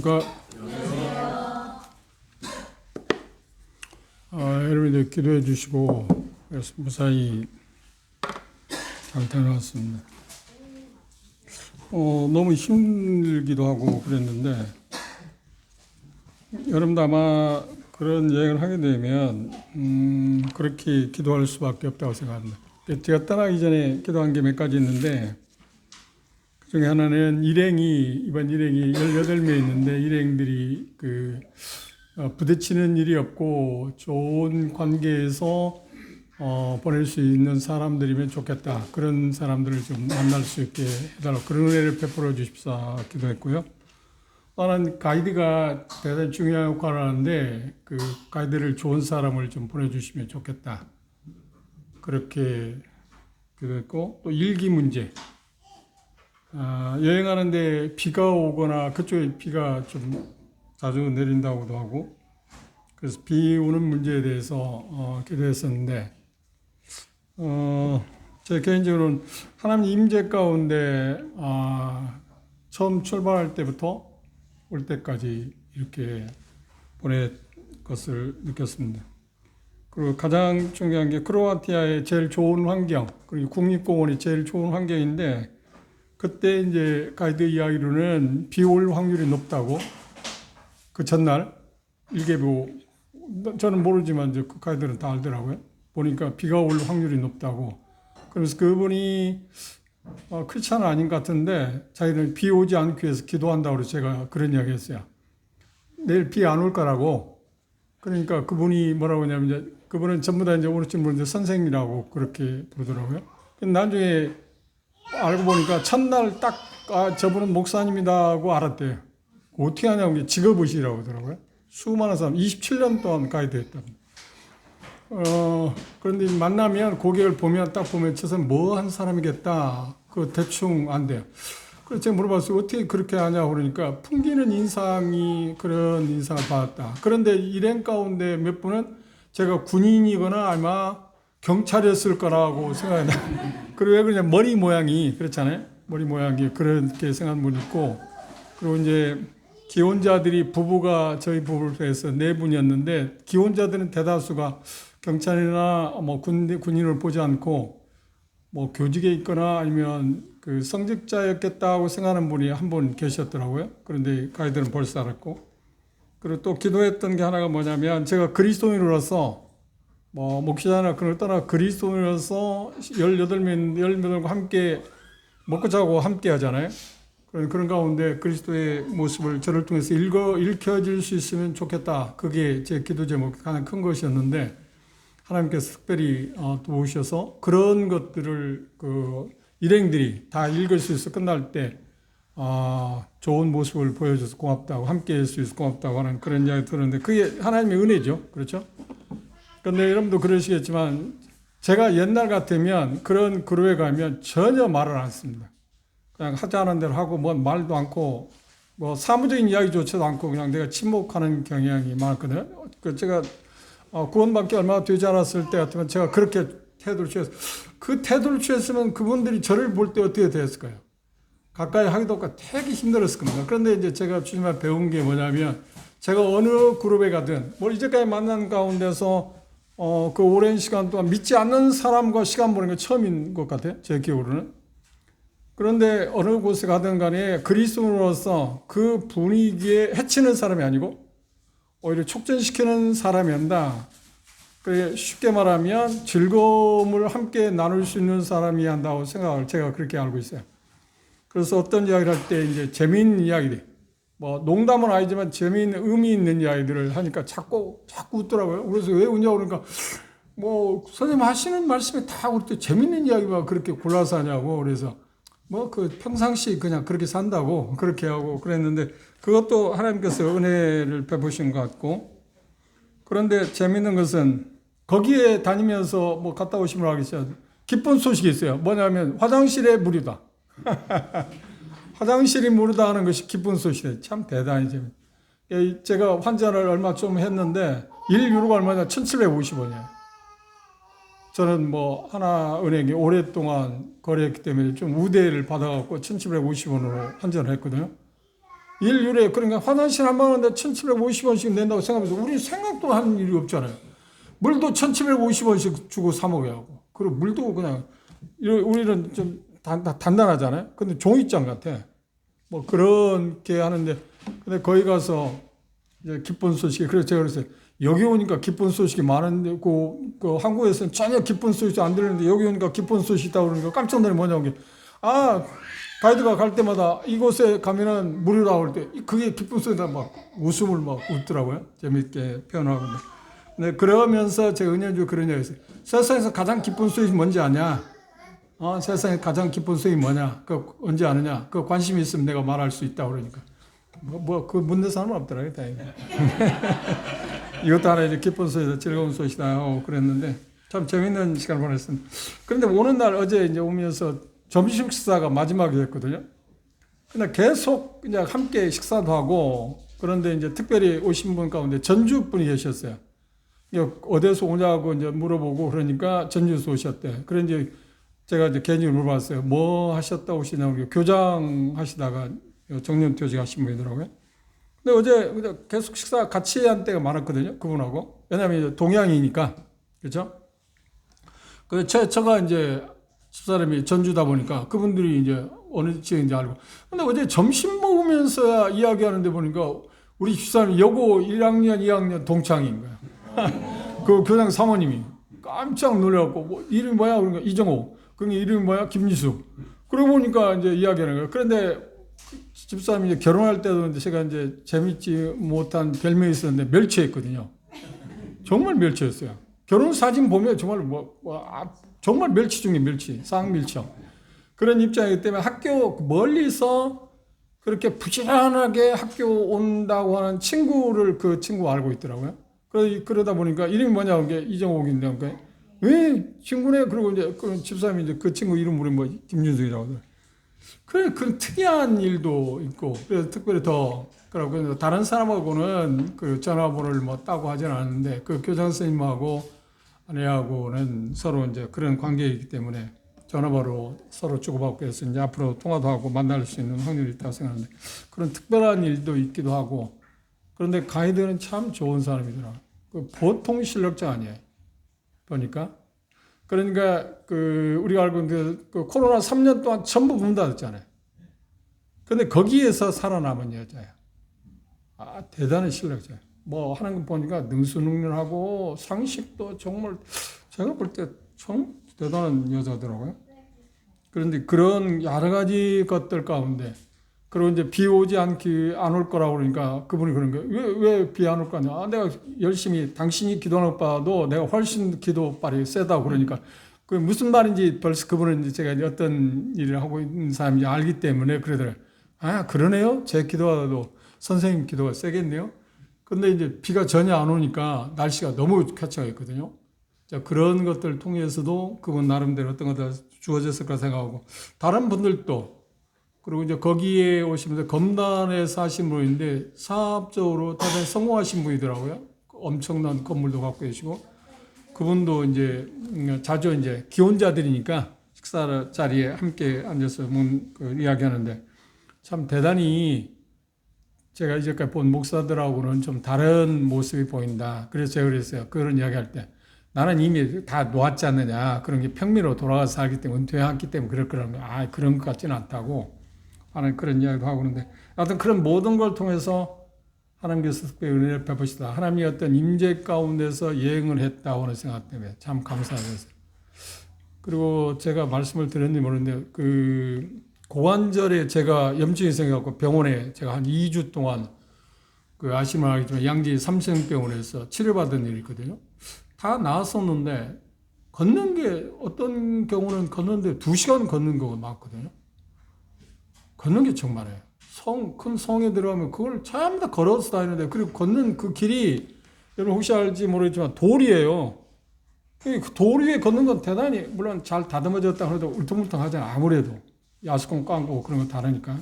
안녕하십니까. 여러분들 기도해 주시고 무사히 잘 다녀왔습니다. 너무 힘들기도 하고 그랬는데, 여러분도 아마 그런 여행을 하게 되면 그렇게 기도할 수밖에 없다고 생각합니다. 제가 떠나기 전에 기도한 게 몇 가지 있는데, 그 중에 하나는 이번 일행이 18명 있는데, 일행들이 부딪히는 일이 없고 좋은 관계에서 보낼 수 있는 사람들이면 좋겠다. 그런 사람들을 좀 만날 수 있게 해달라고, 그런 은혜를 베풀어 주십사 기도했고요. 나는 가이드가 대단히 중요한 역할을 하는데, 그 가이드를 좋은 사람을 좀 보내주시면 좋겠다. 그렇게 기도했고, 또 일기 문제. 여행하는데 비가 오거나 그쪽에 비가 좀 자주 내린다고도 하고, 그래서 비 오는 문제에 대해서 기도했었는데, 제 개인적으로는 하나님 임재 가운데 처음 출발할 때부터 올 때까지 이렇게 보낼 것을 느꼈습니다. 그리고 가장 중요한 게 크로아티아의 제일 좋은 환경, 그리고 국립공원이 제일 좋은 환경인데, 그때 이제 가이드 이야기로는 비 올 확률이 높다고, 그 전날 일개부, 저는 모르지만 이제 그 가이드는 다 알더라고요. 보니까 비가 올 확률이 높다고. 그래서 그분이 크리스찬은 아닌 것 같은데, 자기는 비 오지 않기 위해서 기도한다고 그래서 제가 그런 이야기 했어요. 내일 비 안 올 거라고. 그러니까 그분이 뭐라고 하냐면, 이제 그분은 전부 다 이제 오늘쯤 모르는데 선생이라고 그렇게 부르더라고요. 나중에 알고 보니까 첫날 딱 저분은 목사님이다 하고 알았대요. 어떻게 하냐고, 직업의식이라고 하더라고요. 수많은 사람, 27년 동안 가이드 했답니다. 그런데 만나면 고객을 보면 딱 보면 저 사람 뭐 한 사람이겠다. 그 대충 안 돼요. 그래서 제가 물어봤어요. 어떻게 그렇게 하냐고 그러니까, 풍기는 인상이 그런 인상을 받았다. 그런데 일행 가운데 몇 분은 제가 군인이거나 아마 경찰이었을 거라고 생각해요. 그리고 왜 그러냐, 머리 모양이 그렇잖아요. 머리 모양이 그렇게 생각하는 분이 있고, 그리고 이제 기혼자들이 부부가 저희 부부를 해서 4분이었는데, 기혼자들은 대다수가 경찰이나 뭐 군인을 보지 않고 뭐 교직에 있거나 아니면 그 성직자였겠다고 생각하는 분이 한 분 계셨더라고요. 그런데 가이드는 벌써 알았고, 그리고 또 기도했던 게 하나가 뭐냐면, 제가 그리스도인으로서 뭐 목회자나 그런 걸 떠나 그리스도인으로서 18명과 함께 먹고 자고 함께 하잖아요. 그런 가운데 그리스도의 모습을 저를 통해서 읽혀질 수 있으면 좋겠다. 그게 제 기도 제목 가장 큰 것이었는데, 하나님께서 특별히 도우셔서 그런 것들을 일행들이 다 읽을 수 있어 끝날 때 좋은 모습을 보여줘서 고맙다고, 함께 할 수 있어서 고맙다고 하는 그런 이야기 들었는데, 그게 하나님의 은혜죠. 그렇죠? 그런데 여러분도 그러시겠지만, 제가 옛날 같으면 그런 그룹에 가면 전혀 말을 안 씁니다. 그냥 하자는 대로 하고, 뭐 말도 않고, 뭐 사무적인 이야기조차도 않고 그냥 내가 침묵하는 경향이 많았거든요. 제가 구원받기 얼마 되지 않았을 때 같으면 제가 그렇게 태도를 취했어요. 그 태도를 취했으면 그분들이 저를 볼 때 어떻게 됐을까요? 가까이 하기도 없고 되게 힘들었을 겁니다. 그런데 이제 제가 주님한테 배운 게 뭐냐면, 제가 어느 그룹에 가든, 뭐 이제까지 만난 가운데서 그 오랜 시간 동안 믿지 않는 사람과 시간 보내는 게 처음인 것 같아요. 제 기억으로는. 그런데 어느 곳에 가든 간에 그리스도인으로서 그 분위기에 해치는 사람이 아니고 오히려 촉진시키는 사람이 한다. 쉽게 말하면 즐거움을 함께 나눌 수 있는 사람이 한다고 생각을 제가 그렇게 알고 있어요. 그래서 어떤 이야기를 할 때 이제 재미있는 이야기들, 뭐 농담은 아니지만 재미있는 의미 있는 이야기들을 하니까 자꾸 웃더라고요. 그래서 왜 웃냐고 그러니까, 뭐 선생님 하시는 말씀에 다 우리 때 재미있는 이야기만 그렇게 골라서 하냐고. 그래서 뭐 평상시 그냥 그렇게 산다고 그렇게 하고 그랬는데, 그것도 하나님께서 은혜를 베푸신 것 같고. 그런데 재미있는 것은 거기에 다니면서 뭐 갔다 오시면 하겠죠. 기쁜 소식이 있어요. 뭐냐면 화장실에 물이다. 화장실이 무르다 하는 것이 기쁜 소식이에요. 참 대단히 재밌어요. 제가 환전을 얼마 좀 했는데 1유로가 얼마냐? 1750원이에요. 저는 뭐 하나은행에 오랫동안 거래했기 때문에 좀 우대를 받아갖고 1750원으로 환전을 했거든요. 일요일에 그러니까 화장실 한 번 하는데 1,750원씩 낸다고 생각하면서 우리 생각도 한 일이 없잖아요. 물도 1,750원씩 주고 사 먹어야 하고. 그리고 물도 그냥 우리는 좀 단단하잖아요. 근데 종이장 같아. 뭐 그렇게 하는데 근데 거기 가서 이제 기쁜 소식이 그래서 제가 그랬어요. 여기 오니까 기쁜 소식이 많은데 그 한국에서는 전혀 기쁜 소식이 안 들리는데 여기 오니까 기쁜 소식이 있다고 그러니까 깜짝 놀래 뭐냐고 가이드가 갈 때마다 이곳에 가면은 무료라고 할 때 그게 기쁜 소리다 막 웃음을 막 웃더라고요. 재밌게 표현하고. 근데 그러면서 제가 은연중에 그런 얘기 했어요. 세상에서 가장 기쁜 소식이 뭔지 아냐? 세상에 가장 기쁜 소식이 뭐냐? 그 언제 아느냐? 그 관심이 있으면 내가 말할 수 있다 그러니까. 그 묻는 사람은 없더라고요, 다행히. 이것도 하나 이제 기쁜 소식이다, 즐거운 소식이다 하고 그랬는데 참 재밌는 시간을 보냈습니다. 그런데 오는 날 어제 이제 오면서 점심 식사가 마지막이었거든요. 근데 계속 그냥 함께 식사도 하고 그런데 이제 특별히 오신 분 가운데 전주 분이 계셨어요. 어디서 오냐고 이제 물어보고 그러니까 전주에서 오셨대. 그래 이제 제가 이제 개인적으로 물어봤어요. 뭐 하셨다 오시냐고 교장 하시다가 정년퇴직 하신 분이더라고요. 근데 어제 계속 식사 같이 한 때가 많았거든요. 그분하고. 왜냐하면 이제 동양이니까. 그렇죠? 그래서 제가 이제 집사람이 전주다 보니까 그분들이 이제 어느 지역인지 알고. 근데 어제 점심 먹으면서 이야기하는데 보니까 우리 집사람이 여고 1학년, 2학년 동창인 거야. 그 교장 사모님이 깜짝 놀라갖고 뭐 이름이 뭐야? 그러니까 이정호. 그러니까 이름이 뭐야? 김유수. 그러고 보니까 이제 이야기하는 거예요. 그런데 집사람이 이제 결혼할 때도 제가 이제 재밌지 못한 별명이 있었는데 멸치였거든요. 정말 멸치였어요. 결혼 사진 보면 정말 정말 멸치 중에 멸치, 쌍멸치요. 그런 입장이기 때문에 학교 멀리서 그렇게 부지런하게 학교 온다고 하는 친구를 그 친구가 알고 있더라고요. 그러다 보니까 이름이 뭐냐고 게 이정옥인데, 그러니까 왜 친구네? 그리고 이제 그 집사람이 이제 그 친구 이름 물으면 뭐 김윤석이라고 하더라고요. 그래, 그 특이한 일도 있고, 그래서 특별히 그러고 다른 사람하고는 그 전화번호를 뭐 따고 하진 않았는데 그 교장 선생님하고 아내하고는 서로 이제 그런 관계이기 때문에 전화번호 서로 주고받고 해서 이제 앞으로 통화도 하고 만날 수 있는 확률이 있다고 생각하는데 그런 특별한 일도 있기도 하고 그런데 가이드는 참 좋은 사람이더라. 그 보통 실력자 아니에요. 보니까. 그러니까 우리가 알고 있는 그 코로나 3년 동안 전부 문 닫았잖아요. 근데 거기에서 살아남은 여자야. 대단한 실력자야. 뭐 하는 거 보니까 능수능란하고 상식도 정말 제가 볼 때 참 대단한 여자더라고요. 그런데 그런 여러 가지 것들 가운데 그리고 이제 비 오지 안 올 거라고 그러니까 그분이 그런 거예요. 왜 비 안 올 거냐? 내가 열심히 당신이 기도하는 것보다도 내가 훨씬 기도빨이 세다고 그러니까 그 무슨 말인지 벌써 그분은 이제 제가 어떤 일을 하고 있는 사람인지 알기 때문에 그러더라고요. 그러네요. 제 기도하다도 선생님 기도가 세겠네요. 근데 이제 비가 전혀 안 오니까 날씨가 너무 쾌차했거든요. 자, 그런 것들 통해서도 그분 나름대로 어떤 것들 주어졌을 까 생각하고 다른 분들도 그리고 이제 거기에 오시면서 검단에서 하신 분인데 사업적으로 대단히 성공하신 분이더라고요. 엄청난 건물도 갖고 계시고 그분도 이제 자주 이제 기혼자들이니까 식사 자리에 함께 앉아서 이야기하는데 참 대단히 제가 이제까지 본 목사들하고는 좀 다른 모습이 보인다. 그래서 제가 그랬어요. 그런 이야기할 때 나는 이미 다 놓았지 않느냐. 그런 게 평미로 돌아가서 살기 때문에 은퇴했기 때문에 그럴 거라고. 그런 것 같지는 않다고 하는 그런 이야기도 하고 그러는데 하여튼 그런 모든 걸 통해서 하나님께서 특별히 은혜를 베푸시다. 하나님이 어떤 임재 가운데서 예응을 했다고 하는 생각 때문에 참 감사했어요. 그리고 제가 말씀을 드렸는지 모르는데 고관절에 제가 염증이 생겨갖고 병원에 제가 한 2주 동안 아시면 알겠지만 양지 삼성병원에서 치료받은 일이 있거든요. 다 나았었는데 걷는 게 어떤 경우는 걷는데 2시간 걷는 경우가 많거든요. 걷는 게 정말이에요. 큰 성에 들어가면 그걸 전부 다 걸어서 다니는데 그리고 걷는 그 길이 여러분 혹시 알지 모르겠지만 돌이에요. 그 돌 위에 걷는 건 대단히 물론 잘 다듬어졌다 해도 울퉁불퉁하잖아요. 아무래도 야수건 깡고 그런 거 다르니까.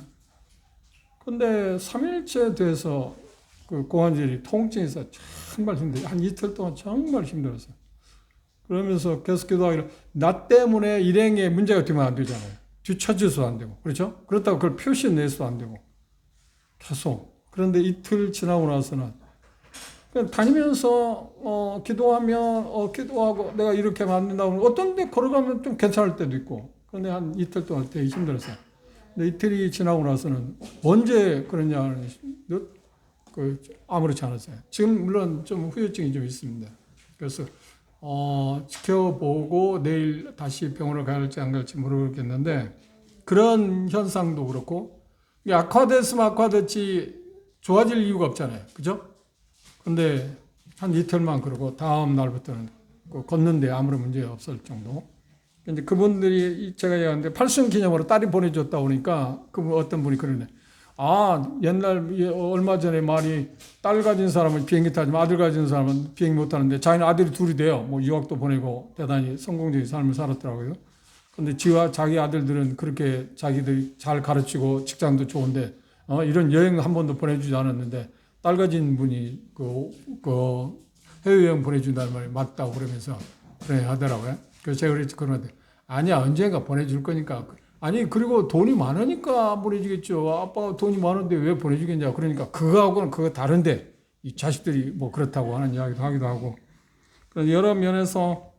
근데 3일째 돼서 그 고관절이 통증에서 정말 힘들어요. 한 이틀 동안 정말 힘들었어요. 그러면서 계속 기도하기를 나 때문에 일행에 문제가 되면 안 되잖아요. 뒤처져서 안 되고 그렇죠? 그렇다고 그걸 표시내서도 안 되고 계속. 그런데 이틀 지나고 나서는 그냥 다니면서 기도하고 내가 이렇게 만든다고 어떤 데 걸어가면 좀 괜찮을 때도 있고 그런데 한 이틀 동안 되게 힘들었어요. 근데 이틀이 지나고 나서는 언제 그러냐는 아무렇지 않았어요. 지금 물론 좀 후유증이 좀 있습니다. 그래서 지켜보고 내일 다시 병원을 갈지 안 갈지 모르겠는데 그런 현상도 그렇고 악화됐으면 악화됐지 좋아질 이유가 없잖아요. 그죠? 근데 한 이틀만 그러고 다음 날부터는 걷는데 아무런 문제 없을 정도. 근데 그분들이 제가 얘기하는데 8순 기념으로 딸이 보내줬다 오니까 어떤 분이 그러네. 옛날 얼마 전에 말이 딸 가진 사람은 비행기 타지만 아들 가진 사람은 비행기 못 타는데 자기는 아들이 둘이 돼요. 뭐 유학도 보내고 대단히 성공적인 삶을 살았더라고요. 근데 자기 아들들은 그렇게 자기들이 잘 가르치고 직장도 좋은데 이런 여행 한 번도 보내주지 않았는데 딸 가진 분이 그 해외여행 보내준다는 말이 맞다고 그러면서 그래 하더라고요. 그래서 제가 그러는데 아니야 언젠가 보내줄 거니까. 아니 그리고 돈이 많으니까 보내주겠죠. 아빠가 돈이 많은데 왜 보내주겠냐. 그러니까 그거하고는 그거 다른데 이 자식들이 뭐 그렇다고 하는 이야기도 하기도 하고. 그래서 여러 면에서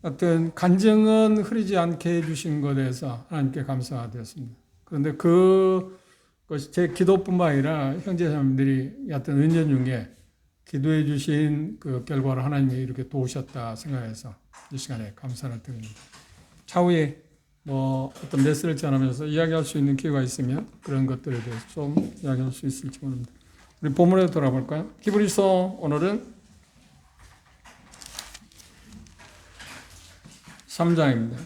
하여튼 간증은 흐리지 않게 해주신 것에 대해서 하나님께 감사가 되었습니다. 그런데 그것이 제 기도뿐만 아니라 형제자매들이 하여튼 은연 중에 기도해 주신 그 결과를 하나님이 이렇게 도우셨다 생각해서 이 시간에 감사를 드립니다. 차후에 어떤 메시지를 전하면서 이야기할 수 있는 기회가 있으면 그런 것들에 대해서 좀 이야기할 수 있을지 모릅니다. 우리 본문에 돌아볼까요? 히브리서 오늘은 3장입니다.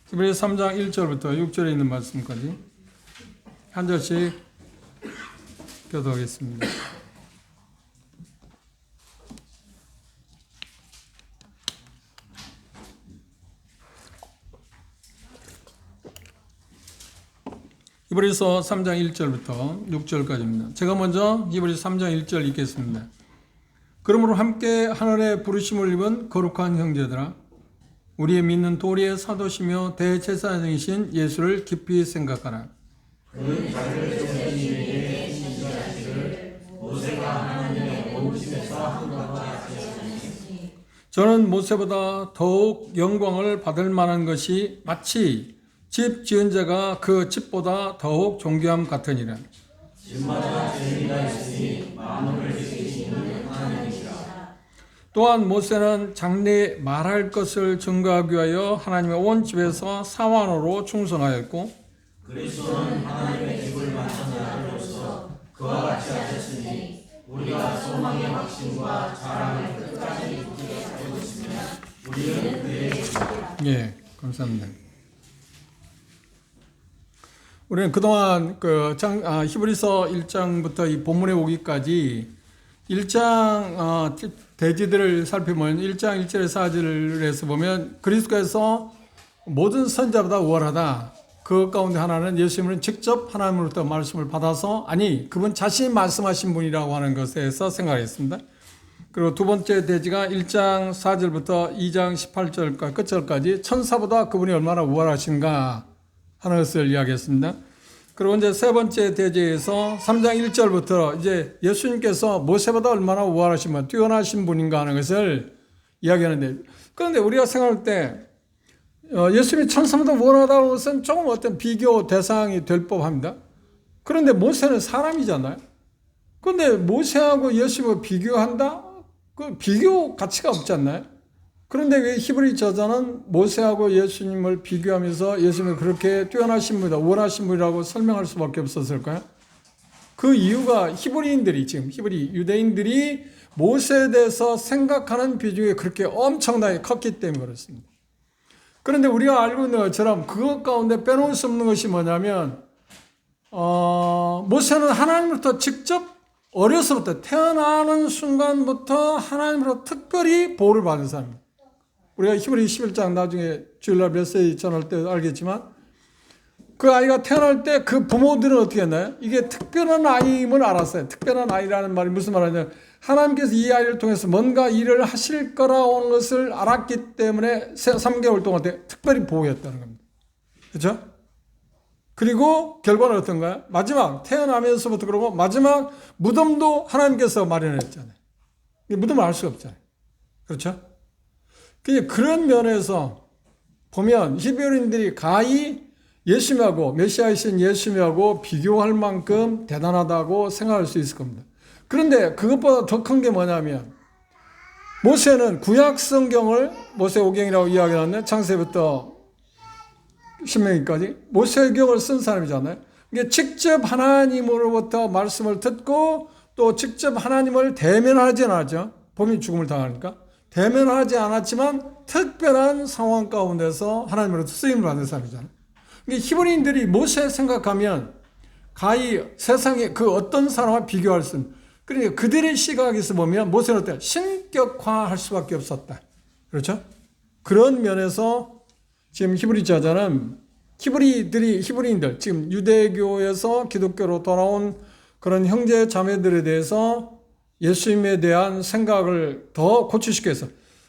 히브리서 3장 1절부터 6절에 있는 말씀까지 한 절씩 교도하겠습니다. 히브리서 3장 1절부터 6절까지입니다. 제가 먼저 히브리서 3장 1절 읽겠습니다. 그러므로 함께 하늘의 부르심을 입은 거룩한 형제들아 우리의 믿는 도리의 사도시며 대제사장이신 예수를 깊이 생각하라. 그는 자기를 세우기 위해 신실하시를 모세가 하나님의 온 집에서 한 것과 같이 저는 모세보다 더욱 영광을 받을 만한 것이 마치 집 지은 자가 그 집보다 더욱 존귀함 같으니라. 집마다 죄가 있으니 만물을 지키시는 하나님이시라. 또한 모세는 장래에 말할 것을 증거하기 위하여 하나님의 온 집에서 사환으로 충성하였고 그리스도는 하나님의 집을 만든 자로서 그와 같이 하셨으니 우리가 소망의 확신과 자랑을 끝까지 굳게 가지고 있으면 우리는 그의 집이라. 감사합니다. 우리는 그동안 히브리서 1장부터 이 본문에 오기까지 1장 대지들을 살펴보면 1장 1절에 4절에서 보면 그리스도께서 모든 선자보다 우월하다. 그 가운데 하나는 예수님은 직접 하나님으로부터 말씀을 받아서 그분 자신이 말씀하신 분이라고 하는 것에서 생각했습니다. 그리고 두 번째 대지가 1장 4절부터 2장 18절까지 끝절까지 천사보다 그분이 얼마나 우월하신가 하는 것을 이야기했습니다. 그리고 이제 세 번째 대제에서 3장 1절부터 이제 예수님께서 모세보다 얼마나 우월하신 분, 뛰어나신 분인가 하는 것을 이야기하는데, 그런데 우리가 생각할 때 예수님이 천사보다 우월하다는 것은 조금 어떤 비교 대상이 될 법합니다. 그런데 모세는 사람이잖아요. 그런데 모세하고 예수님을 비교한다? 그 비교 가치가 없지 않나요? 그런데 왜 히브리 저자는 모세하고 예수님을 비교하면서 예수님을 그렇게 뛰어나신 분이다, 우월하신 분이라고 설명할 수밖에 없었을까요? 그 이유가 히브리 유대인들이 모세에 대해서 생각하는 비중이 그렇게 엄청나게 컸기 때문에 그렇습니다. 그런데 우리가 알고 있는 것처럼 그것 가운데 빼놓을 수 없는 것이 뭐냐면 모세는 하나님으로부터 직접 어려서부터 태어나는 순간부터 하나님으로부터 특별히 보호를 받은 사람입니다. 우리가 히브리 11장 나중에 주일날 메시지 전할 때 알겠지만 그 아이가 태어날 때 그 부모들은 어떻게 했나요? 이게 특별한 아이임을 알았어요. 특별한 아이라는 말이 무슨 말이냐면 하나님께서 이 아이를 통해서 뭔가 일을 하실 거라는 것을 알았기 때문에 3개월 동안 특별히 보호했다는 겁니다. 그렇죠? 그리고 결과는 어떤가요? 마지막 태어나면서부터 그러고 마지막 무덤도 하나님께서 마련했잖아요. 무덤을 알 수가 없잖아요. 그렇죠? 그런 면에서 보면 히브리인들이 가히 예수님하고 메시아이신 예수님하고 비교할 만큼 대단하다고 생각할 수 있을 겁니다. 그런데 그것보다 더 큰 게 뭐냐면 모세는 구약 성경을 모세오경이라고 이야기하는데 창세부터 신명기까지 모세경을 쓴 사람이잖아요. 이게 직접 하나님으로부터 말씀을 듣고 또 직접 하나님을 대면하지 않았죠. 범인 죽음을 당하니까. 대면하지 않았지만 특별한 상황 가운데서 하나님으로부터 쓰임을 받는 사람이잖아요. 히브리인들이 모세 생각하면 가히 세상에 그 어떤 사람과 비교할 수 없는, 그러니까 그들의 시각에서 보면 모세는 어때? 신격화할 수밖에 없었다. 그렇죠? 그런 면에서 지금 히브리 저자는 히브리인들, 지금 유대교에서 기독교로 돌아온 그런 형제 자매들에 대해서 예수님에 대한 생각을 더 고치시기 위해서,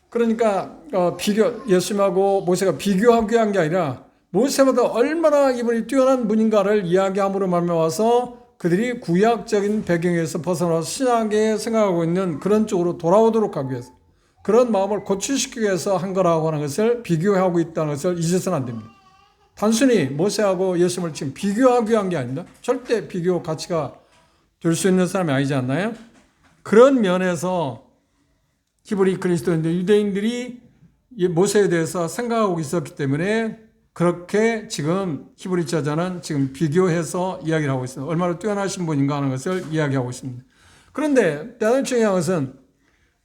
그러니까 예수님하고 모세가 비교하기 위한 게 아니라 모세보다 얼마나 이분이 뛰어난 분인가를 이야기함으로 말미암아서 그들이 구약적인 배경에서 벗어나서 신약에 생각하고 있는 그런 쪽으로 돌아오도록 하기 위해서, 그런 마음을 고치시키기 위해서 한 거라고 하는 것을 비교하고 있다는 것을 잊어서는 안 됩니다. 단순히 모세하고 예수님을 지금 비교하기 위한 게 아닙니다. 절대 비교 가치가 될 수 있는 사람이 아니지 않나요? 그런 면에서 히브리 그리스도인들, 유대인들이 모세에 대해서 생각하고 있었기 때문에 그렇게 지금 히브리 저자는 지금 비교해서 이야기를 하고 있습니다. 얼마나 뛰어나신 분인가 하는 것을 이야기하고 있습니다. 그런데 대단히 중요한 것은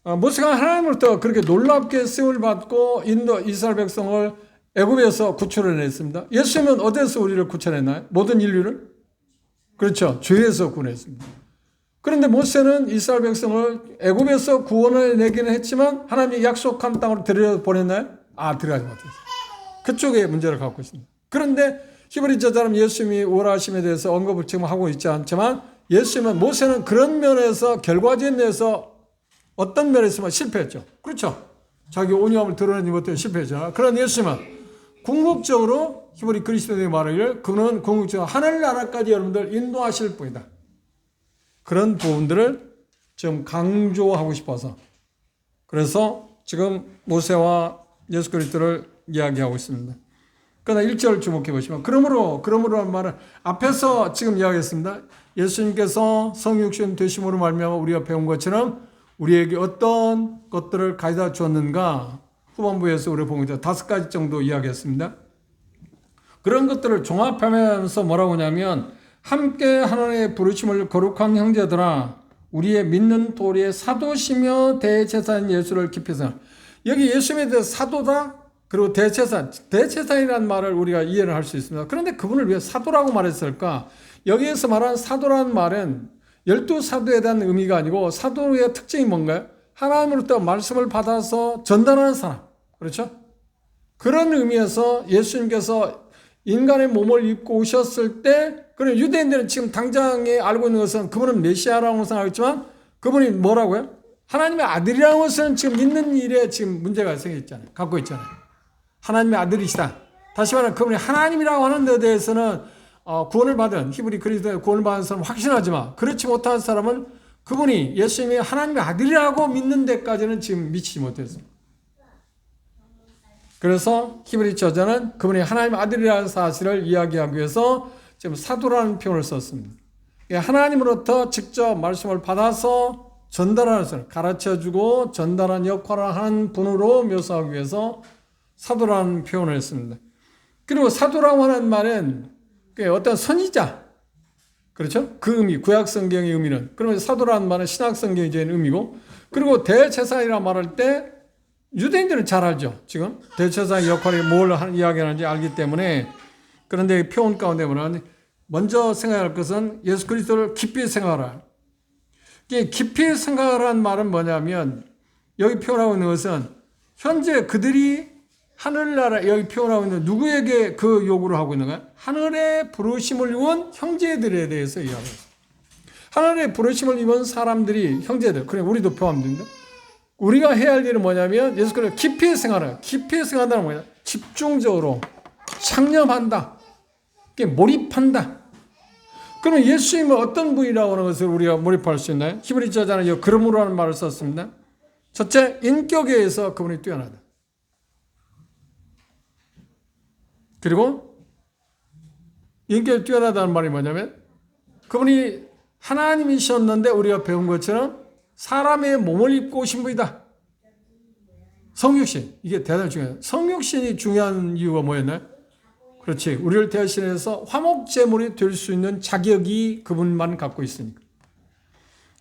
모세가 하나님으로부터 그렇게 놀랍게 쓰임을 받고 이스라엘 백성을 애굽에서 구출해냈습니다. 예수님은 어디에서 우리를 구출했나요? 모든 인류를? 그렇죠. 죄에서 구원했습니다. 그런데 모세는 이스라엘 백성을 애굽에서 구원을 내기는 했지만 하나님이 약속한 땅으로 들여보냈나요? 들어가지 못했어요. 그쪽에 문제를 갖고 있습니다. 그런데 히브리 저자는 예수님이 오라하심에 대해서 언급을 지금 하고 있지 않지만 예수님은 모세는 그런 면에서 결과적인 면에서 어떤 면에서만 실패했죠. 그렇죠. 자기 온유함을 드러내지 못해 실패했잖아. 그런 예수님은 궁극적으로 히브리 그리스도인의 말을 그는 궁극적으로 하늘나라까지 여러분들 인도하실 분이다. 그런 부분들을 좀 강조하고 싶어서 그래서 지금 모세와 예수 그리스도를 이야기하고 있습니다. 그러나 1절 주목해 보시면 그러므로라는 말은 앞에서 지금 이야기했습니다. 예수님께서 성육신 되심으로 말미암아 우리가 배운 것처럼 우리에게 어떤 것들을 가져다 주었는가 후반부에서 우리가 본 것처럼 5가지 정도 이야기했습니다. 그런 것들을 종합하면서 뭐라고 하냐면 함께 하나님의 부르심을 거룩한 형제들아 우리의 믿는 도리의 사도시며 대제사장 예수를 깊이 생각. 여기 예수님에 대해서 사도다 그리고 대제사장이라는 말을 우리가 이해를 할 수 있습니다. 그런데 그분을 왜 사도라고 말했을까? 여기에서 말하는 사도라는 말은 12사도에 대한 의미가 아니고 사도의 특징이 뭔가요? 하나님으로부터 말씀을 받아서 전달하는 사람. 그렇죠? 그런 의미에서 예수님께서 인간의 몸을 입고 오셨을 때 그런 유대인들은 지금 당장에 알고 있는 것은 그분은 메시아라고 생각했지만 그분이 뭐라고요? 하나님의 아들이라는 것은 지금 믿는 일에 지금 문제가 생겼잖아요. 갖고 있잖아요. 하나님의 아들이시다. 다시 말하면 그분이 하나님이라고 하는 데 대해서는 구원을 받은 히브리 그리스도의 구원을 받은 사람은 확신하지만 그렇지 못한 사람은 그분이 예수님이 하나님의 아들이라고 믿는 데까지는 지금 미치지 못했습니다. 그래서 히브리 저자는 그분이 하나님의 아들이라는 사실을 이야기하기 위해서 지금 사도라는 표현을 썼습니다. 하나님으로부터 직접 말씀을 받아서 전달하는 사람, 가르쳐주고 전달하는 역할을 하는 분으로 묘사하기 위해서 사도라는 표현을 했습니다. 그리고 사도라고 하는 말은 어떤 선지자, 그렇죠? 그 의미, 구약 성경의 의미는. 그러면 사도라는 말은 신약 성경의 의미고, 그리고 대제사장이라고 말할 때 유대인들은 잘 알죠. 지금 대제사장의 역할이 뭘 이야기하는지 알기 때문에. 그런데 표현 가운데 보면 먼저 생각할 것은 예수 그리스도를 깊이 생각하라. 깊이 생각하라는 말은 뭐냐면 여기 표현하고 있는 것은 현재 그들이 하늘나라 여기 표현하고 있는 누구에게 그 요구를 하고 있는가요? 하늘의 부르심을 입은 형제들에 대해서 이야기합니다. 하늘의 부르심을 입은 사람들이 형제들, 그래 우리도 포함됩니다. 우리가 해야 할 일은 뭐냐면 예수 그리스도를 깊이 생각하라. 깊이 생각한다는 뭐냐? 집중적으로 창념한다. 몰입한다. 그럼 예수님은 어떤 분이라고 하는 것을 우리가 몰입할 수 있나요? 히브리서자는 그러므로 하는 말을 썼습니다. 첫째, 인격에 의해서 그분이 뛰어나다. 그리고 인격이 뛰어나다는 말이 뭐냐면 그분이 하나님이셨는데 우리가 배운 것처럼 사람의 몸을 입고 오신 분이다. 성육신. 이게 대단히 중요해요. 성육신이 중요한 이유가 뭐였나요? 그렇지. 우리를 대신해서 화목제물이 될 수 있는 자격이 그분만 갖고 있으니까.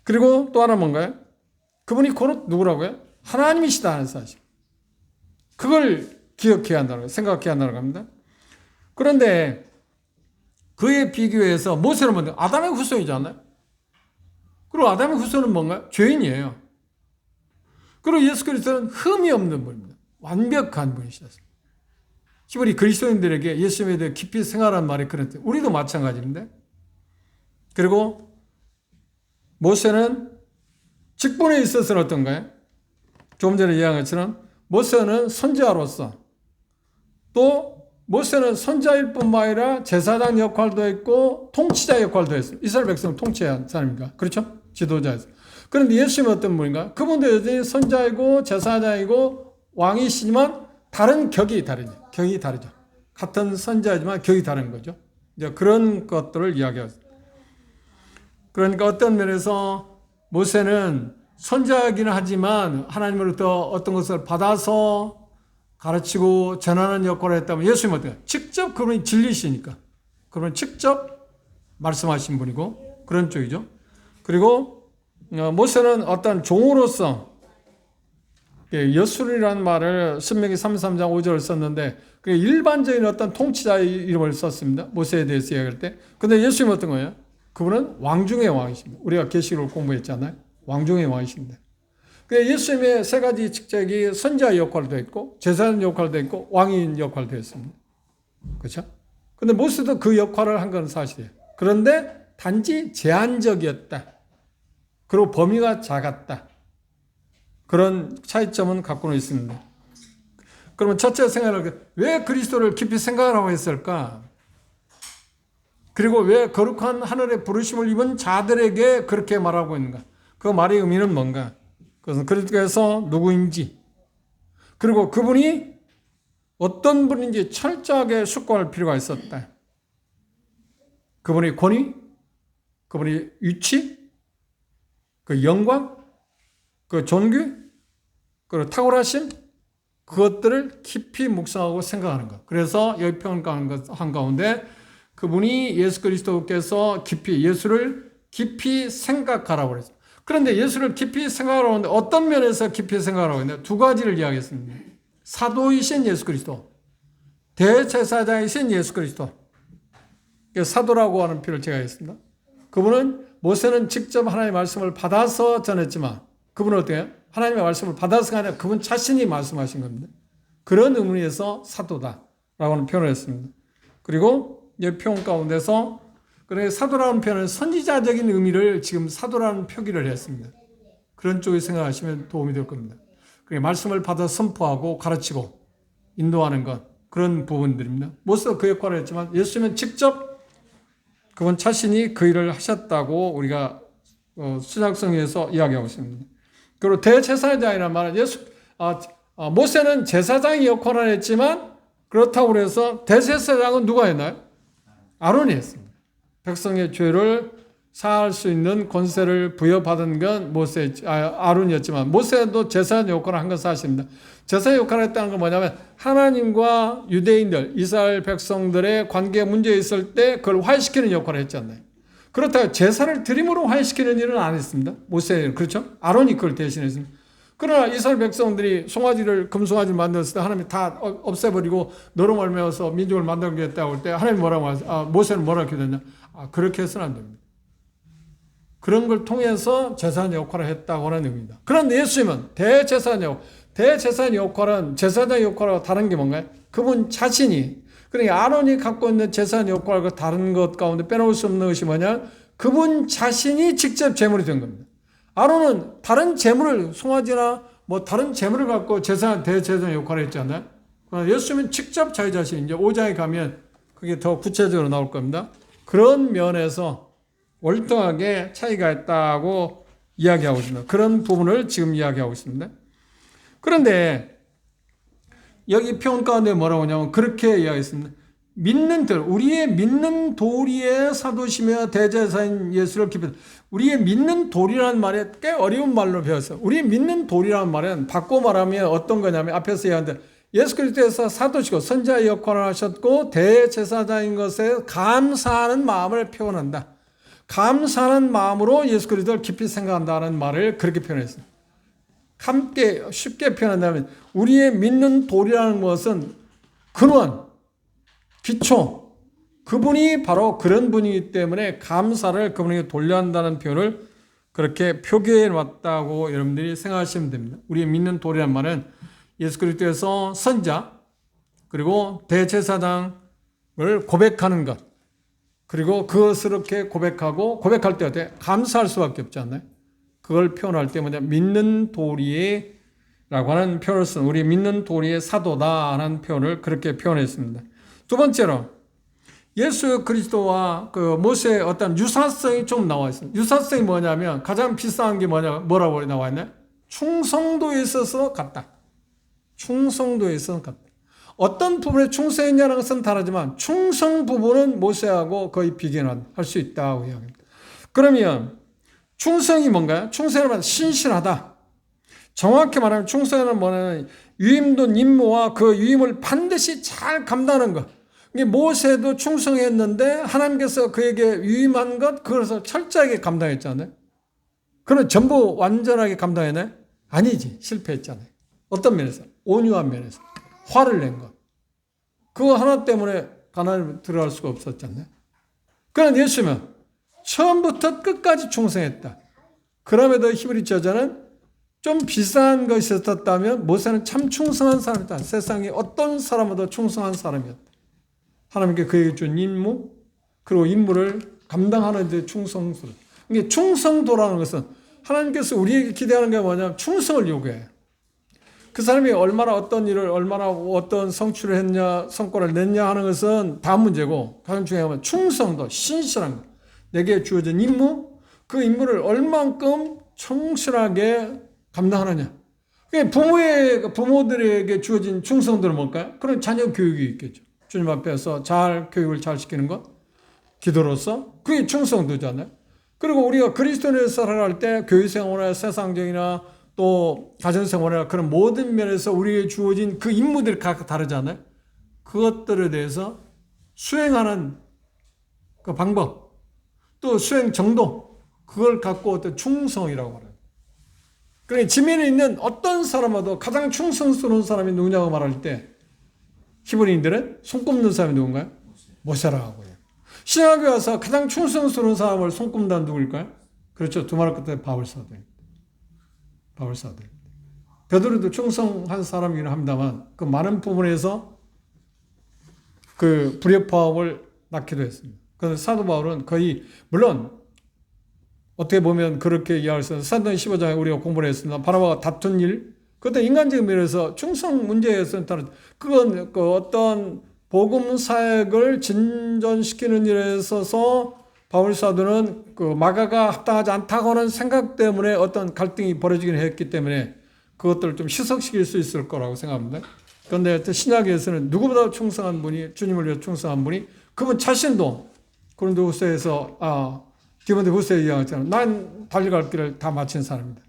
그리고 또 하나 뭔가요? 그분이 곧 누구라고요? 하나님이시다 하는 사실. 그걸 기억해야 한다는 거예요. 생각해야 한다는 겁니다. 그런데 그에 비교해서 모세는 뭔데? 아담의 후손이지 않나요? 그리고 아담의 후손은 뭔가요? 죄인이에요. 그리고 예수 그리스도는 흠이 없는 분입니다. 완벽한 분이셨어요. 히브리 그리스도인들에게 예수님에 대해 깊이 생각하는 말이 그런데 우리도 마찬가지인데. 그리고 모세는 직분에 있어서는 어떤가요? 조금 전에 이야기한 것처럼 모세는 선지자로서 또 모세는 선지자일 뿐만 아니라 제사장 역할도 했고 통치자 역할도 했어요. 이스라엘 백성을 통치한 사람입니까? 그렇죠? 지도자였어요. 그런데 예수님은 어떤 분인가? 그분도 여전히 선지자이고 제사장이고 왕이시지만 다른 격이 다르죠. 격이 다르죠. 같은 선지자이지만 격이 다른 거죠. 이제 그런 것들을 이야기하죠. 그러니까 어떤 면에서 모세는 선지자이기는 하지만 하나님으로부터 어떤 것을 받아서 가르치고 전하는 역할을 했다면 예수님은 어때요? 직접 그분이 진리시니까. 그분은 직접 말씀하신 분이고 그런 쪽이죠. 그리고 모세는 어떤 종으로서 여술이라는 말을 신명기 33장 5절을 썼는데 일반적인 어떤 통치자의 이름을 썼습니다. 모세에 대해서 이야기할 때. 근데 예수님은 어떤 거예요? 그분은 왕 중의 왕이십니다. 우리가 계시록을 공부했잖아요. 왕 중의 왕이십니다. 예수님의 세 가지 직책이 선지자 역할도 했고 제사장 역할도 했고 왕인 역할도 했습니다. 그렇죠? 근데 모세도 그 역할을 한 건 사실이에요. 그런데 단지 제한적이었다. 그리고 범위가 작았다. 그런 차이점은 갖고는 있습니다. 그러면 첫째 생각을 왜 그리스도를 깊이 생각하라고 했을까? 그리고 왜 거룩한 하늘의 부르심을 입은 자들에게 그렇게 말하고 있는가? 그 말의 의미는 뭔가? 그것은 그리스도께서 누구인지 그리고 그분이 어떤 분인지 철저하게 숙고할 필요가 있었다. 그분의 권위, 그분의 위치, 그 영광, 그 존귀, 그 탁월하심, 그것들을 깊이 묵상하고 생각하는 것. 그래서 여기 표현한 것 한가운데 그분이 예수 그리스도께서 깊이 예수를 깊이 생각하라고 그랬어요. 그런데 예수를 깊이 생각하라고 하는데 어떤 면에서 깊이 생각하라고 했나요? 두 가지를 이야기했습니다. 사도이신 예수 그리스도, 대제사장이신 예수 그리스도. 사도라고 하는 표현을 제가 했습니다. 그분은 모세는 직접 하나님의 말씀을 받아서 전했지만 그분은 어때요? 하나님의 말씀을 받아서가 아니라 그분 자신이 말씀하신 겁니다. 그런 의미에서 사도다라고 하는 표현을 했습니다. 그리고 이 표현 가운데서 사도라는 표현은 선지자적인 의미를 지금 사도라는 표기를 했습니다. 그런 쪽에 생각하시면 도움이 될 겁니다. 말씀을 받아 선포하고 가르치고 인도하는 것 그런 부분들입니다. 모세도 그 역할을 했지만 예수님은 직접 그분 자신이 그 일을 하셨다고 우리가 신약성에서 이야기하고 있습니다. 그리고 대제사장이라는 말은 모세는 제사장의 역할을 했지만 그렇다고 해서 대제사장은 누가 했나요? 아론이 했습니다. 백성의 죄를 사할 수 있는 권세를 부여받은 건 아론이었지만 모세도 제사장 역할을 한 건 사실입니다. 제사장 역할을 했다는 건 뭐냐면 하나님과 유대인들, 이스라엘 백성들의 관계 문제 있을 때 그걸 화해시키는 역할을 했잖아요. 그렇다고 제사를 드림으로 화해시키는 일은 안 했습니다. 모세는 그렇죠? 아론이 그걸 대신했습니다. 그러나 이스라엘 백성들이 금송아지를 만들었을 때 하나님이 다 없애버리고 너로 말미암아서 민족을 만들겠다고 할 때 하나님이 뭐라고 하세요? 모세는 뭐라고 기도했냐? 그렇게 해서는 안 됩니다. 그런 걸 통해서 제사장 역할을 했다고 하는 의미입니다. 그런데 예수님은 대제사장 역할은 제사장 역할과 다른 게 뭔가요? 그분 자신이 그러니까 아론이 갖고 있는 제사장 역할과 다른 것 가운데 빼놓을 수 없는 것이 뭐냐? 그분 자신이 직접 제물이 된 겁니다. 아론은 다른 제물을 송아지나 다른 제물을 갖고 대제사장 역할을 했잖아요. 예수님은 직접 자기 자신 이제 5장에 가면 그게 더 구체적으로 나올 겁니다. 그런 면에서 월등하게 차이가 있다고 이야기하고 있습니다. 그런 부분을 지금 이야기하고 있습니다. 그런데 여기 표현 가운데 뭐라고 하냐면 그렇게 이야기했습니다. 우리의 믿는 도리의 사도시며 대제사인 예수를 기쁘다. 우리의 믿는 도리라는 말에 꽤 어려운 말로 배웠어요. 우리의 믿는 도리라는 말은 바꿔 말하면 어떤 거냐면 앞에서 얘기한데 예수 그리스도에서 사도시고 선지자의 역할을 하셨고 대제사장인 것에 감사하는 마음을 표현한다. 감사하는 마음으로 예수 그리스도를 깊이 생각한다는 말을 그렇게 표현했어요. 함께 쉽게 표현한다면 우리의 믿는 도리라는 것은 근원, 기초, 그분이 바로 그런 분이기 때문에 감사를 그분에게 돌려야 한다는 표현을 그렇게 표기해 왔다고 여러분들이 생각하시면 됩니다. 우리의 믿는 도리란 말은 예수 그리스도에서 선지자 그리고 대제사장을 고백하는 것, 그리고 그것을 이렇게 고백하고 고백할 때 어때? 감사할 수밖에 없지 않나요? 그걸 표현할 때 뭐냐? 믿는 도리라고 하는 표현을 쓴 우리 믿는 도리의 사도다라는 표현을 그렇게 표현했습니다. 두 번째로 예수 그리스도와 그 모세의 어떤 유사성이 좀 나와 있습니다. 유사성이 뭐냐면 가장 비싼 게 뭐라고 나와 있나요? 충성도에 있어서 같다. 충성도에 있어서 같다. 어떤 부분에 충성했냐는 것은 다르지만 충성 부분은 모세하고 거의 비견할 수 있다고 이야기합니다. 그러면 충성이 뭔가요? 충성이란 말은 신실하다. 정확히 말하면 충성이란 뭐냐면 유임된 임무와 그 유임을 반드시 잘 감당하는 것. 모세도 충성했는데 하나님께서 그에게 유임한 것 그것을 철저하게 감당했잖아요. 그럼 전부 완전하게 감당했나요? 아니지. 실패했잖아요. 어떤 면에서? 온유한 면에서. 화를 낸 것. 그거 하나 때문에 가나안에 들어갈 수가 없었잖아요. 그런데 예수님은 처음부터 끝까지 충성했다. 그럼에도 히브리 저자는 좀 비싼 것이 있었다면 모세는 참 충성한 사람이다. 세상에 어떤 사람보다 충성한 사람이었다. 하나님께 그에게 준 임무, 그리고 임무를 감당하는 데 충성스러워. 이게 충성도라는 것은 하나님께서 우리에게 기대하는 게 뭐냐면 충성을 요구해요. 그 사람이 얼마나 어떤 일을 얼마나 어떤 성취를 했냐, 성과를 냈냐 하는 것은 다음 문제고 가장 중요한 건 충성도, 신실한 것. 내게 주어진 임무, 그 임무를 얼만큼 충실하게 감당하느냐. 부모들에게 주어진 충성도는 뭘까요? 그런 자녀 교육이 있겠죠. 주님 앞에서 교육을 잘 시키는 것, 기도로서 그게 충성도잖아요. 그리고 우리가 그리스도인으로 살아갈 때 교회생활이나 세상적이나 또 가정생활이나 그런 모든 면에서 우리에게 주어진 그 임무들이 각각 다르잖아요. 그것들에 대해서 수행하는 그 방법, 또 수행 정도, 그걸 갖고 어떤 충성이라고 말해요. 그러니까 지면에 있는 어떤 사람마도 가장 충성스러운 사람이 누구냐고 말할 때 히브리인들은 손꼽는 사람이 누군가요? 모세라고 해요. 신약에 와서 가장 충성스러운 사람을 손꼽는다는 누구일까요? 그렇죠. 두말할 끝에 바울사도입니다. 바울사도. 베드로도 충성한 사람이긴 합니다만 그 많은 부분에서 그 불협화음을 낳기도 했습니다. 그래서 사도 바울은 거의 물론 어떻게 보면 그렇게 이야기해서 사도행 15장에 우리가 공부를 했습니다. 바나바가 다툰 일, 그것도 인간적인 면에서 충성 문제에서는 다른, 그건 그 어떤 복음 사역을 진전시키는 일에 있어서 바울 사도는 그 마가가 합당하지 않다고 하는 생각 때문에 어떤 갈등이 벌어지긴 했기 때문에 그것들을 좀 희석시킬 수 있을 거라고 생각합니다. 그런데 신약에서는 누구보다 충성한 분이, 주님을 위해 충성한 분이 그분 자신도 고린도후서에서 디모데후서에 이야기했잖아요. 난 달려갈 길을 다 마친 사람이다.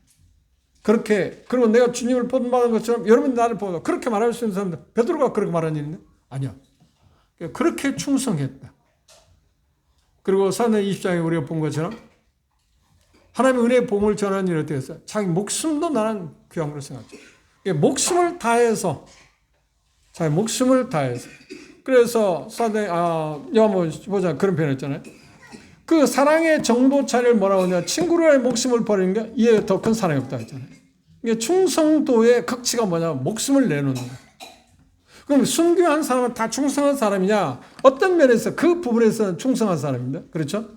그렇게, 그리고 내가 주님을 본받은 것처럼 여러분이 나를 보고 그렇게 말할 수 있는 사람들, 베드로가 그렇게 말한 일인데? 아니야. 그렇게 충성했다. 그리고 사도행 20장에 우리가 본 것처럼 하나님의 은혜의 복음을 전하는 일을 어떻게 했어요? 자기 목숨도 나는 귀한 걸로 생각했죠. 목숨을 다해서, 자기 목숨을 다해서. 그래서 사도행, 요한복음 15장 그런 표현했잖아요. 그 사랑의 정도 차이를 뭐라고 하냐? 친구를 목숨을 버리는 게 이에 더 큰 사랑이 없다 했잖아요. 이게 충성도의 극치가 뭐냐면 목숨을 내놓는 거예요. 그럼 순교한 사람은 다 충성한 사람이냐? 어떤 면에서 그 부분에서는 충성한 사람입니다. 그렇죠?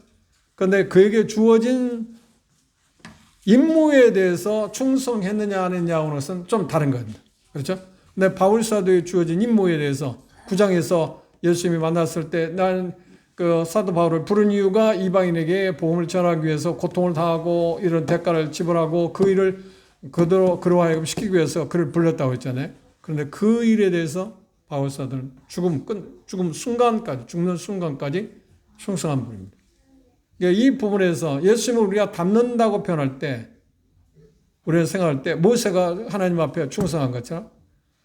그런데 그에게 주어진 임무에 대해서 충성했느냐 안 했느냐는 좀 다른 겁니다. 그렇죠? 근데 바울 사도에 주어진 임무에 대해서 9장에서 예수님이 만났을 때 난 그 사도 바울을 부른 이유가 이방인에게 복음을 전하기 위해서 고통을 당하고 이런 대가를 지불하고 그 일을 그로 하여금 시키기 위해서 그를 불렀다고 했잖아요. 그런데 그 일에 대해서 바울 사도는 죽는 순간까지 충성한 분입니다. 이 부분에서 예수님을 우리가 닮는다고 표현할 때 우리가 생각할 때 모세가 하나님 앞에 충성한 것처럼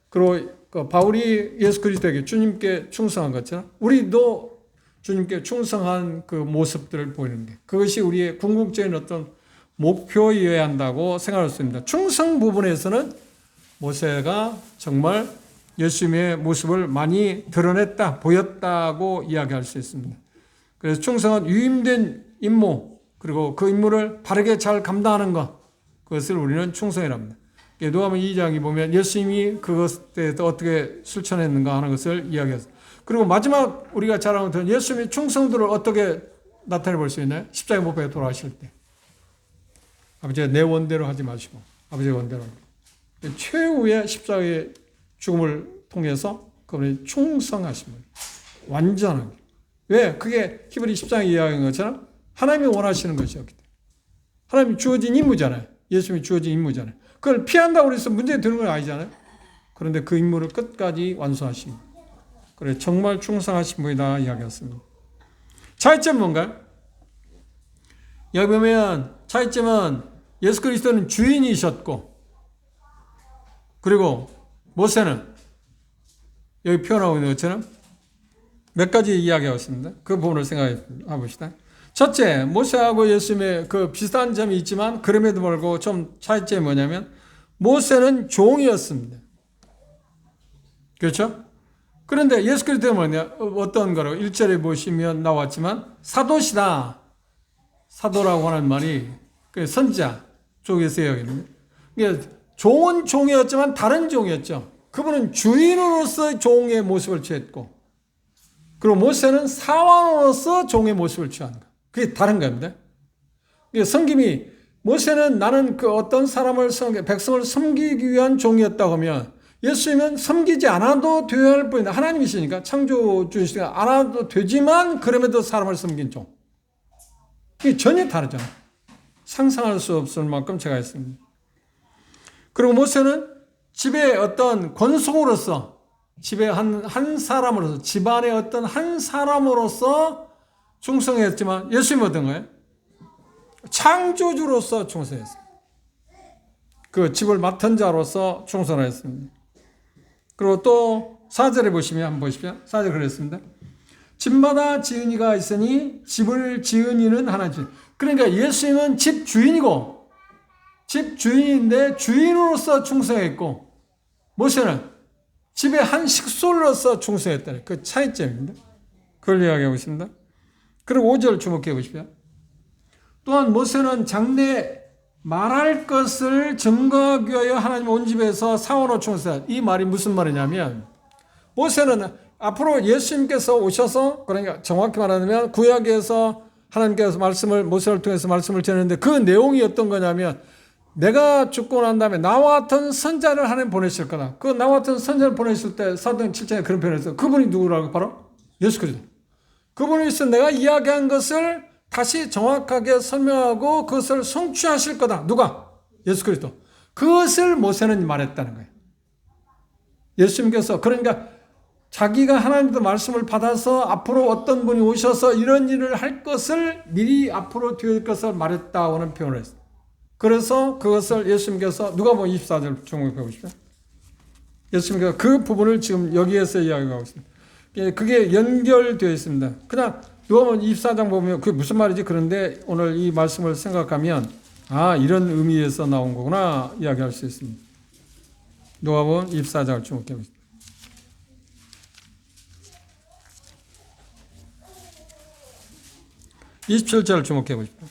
그리고 바울이 예수 그리스도에게 주님께 충성한 것처럼 우리도 주님께 충성한 그 모습들을 보이는 게 그것이 우리의 궁극적인 어떤 목표여야 한다고 생각할 수 있습니다. 충성 부분에서는 모세가 정말 예수님의 모습을 많이 드러냈다, 보였다고 이야기할 수 있습니다. 그래서 충성은 위임된 임무, 그리고 그 임무를 바르게 잘 감당하는 것, 그것을 우리는 충성이라 합니다. 누가복음 2장에 보면 예수님이 그것에 대해서 어떻게 실천했는가 하는 것을 이야기했습니다. 그리고 마지막 우리가 잘 아는 예수님의 충성도를 어떻게 나타내 볼 수 있나요? 십자가에 못 박혀 돌아가실 때. 아버지가 내 원대로 하지 마시고 아버지의 원대로 하고. 최후의 십자가의 죽음을 통해서 그분이 충성하신 분이에요. 완전하게. 왜? 그게 히브리 10장에 이야기한 것처럼 하나님이 원하시는 것이었기 때문에. 하나님이 주어진 임무잖아요. 예수님이 주어진 임무잖아요. 그걸 피한다고 해서 문제 되는 건 아니잖아요. 그런데 그 임무를 끝까지 완수하신 그래 정말 충성하신 분이다 이야기했습니다. 차이점은 뭔가요? 여기 보면 차이점은 예수 그리스도는 주인이셨고 그리고 모세는 여기 표현하고 있는 것처럼 몇 가지 이야기하고 있습니다. 그 부분을 생각해 봅시다. 첫째, 모세하고 예수님의 그 비슷한 점이 있지만 그럼에도 불구하고 좀 차이점이 뭐냐면 모세는 종이었습니다. 그렇죠? 그런데 예수 그리스도는 뭐냐? 어떤 거라고 1절에 보시면 나왔지만 사도시다. 사도라고 하는 말이 선지자 쪽에서 이야기합니다. 종은 종이었지만 다른 종이었죠. 그분은 주인으로서 종의 모습을 취했고 그리고 모세는 사원으로서 종의 모습을 취한 거. 그게 다른 겁니다. 섬김이 모세는 나는 그 어떤 사람을 백성을 섬기기 위한 종이었다고 하면 예수님은 섬기지 않아도 되어야 할 뿐이다. 하나님이시니까 창조주이시니까 안 해도 되지만 그럼에도 사람을 섬긴 종. 이게 전혀 다르잖아요. 상상할 수 없을 만큼 제가 했습니다. 그리고 모세는 집의 어떤 권속으로서 집의 한 사람으로서 집안의 어떤 한 사람으로서 충성했지만 예수님은 어떤 거예요? 창조주로서 충성했어요. 그 집을 맡은 자로서 충성했습니다. 그리고 또 4절에 보시면 한번 보십시오. 4절 그랬습니다. 집마다 지은이가 있으니 집을 지은 이는 하나님. 그러니까 예수님은 집 주인이고 집 주인인데 주인으로서 충성했고 모세는 집의 한 식솔로서 충성했다는 그 차이점입니다. 그걸 이야기하고 있습니다. 그리고 5절 주목해 보십시오. 또한 모세는 장래 말할 것을 증거하기 위하여 하나님 온 집에서 사원으로 충성했다. 이 말이 무슨 말이냐면 모세는 앞으로 예수님께서 오셔서 그러니까 정확히 말하면 구약에서 하나님께서 말씀을 모세를 통해서 말씀을 전했는데 그 내용이 어떤 거냐면 내가 죽고 난 다음에 나와 같은 선자를 하나님 보내실 거다. 그 나와 같은 선자를 보내실 때 사도행 7장에 그런 표현을 했어요. 그분이 누구라고? 바로 예수 그리스도. 그분이 있어 내가 이야기한 것을 다시 정확하게 설명하고 그것을 성취하실 거다. 누가? 예수 그리스도. 그것을 모세는 말했다는 거예요. 예수님께서 그러니까 자기가 하나님의 말씀을 받아서 앞으로 어떤 분이 오셔서 이런 일을 할 것을 미리 앞으로 될 것을 말했다고 하는 표현을 했어요. 그래서 그것을 예수님께서 누가복음 24절 주목해 보십시오. 예수님께서 그 부분을 지금 여기에서 이야기하고 있습니다. 그게 연결되어 있습니다. 그냥 누가복음 24장 보면 그게 무슨 말이지? 그런데 오늘 이 말씀을 생각하면 아 이런 의미에서 나온 거구나 이야기할 수 있습니다. 누가복음 24장을 주목해 보십시오. 27절을 주목해 보십시오.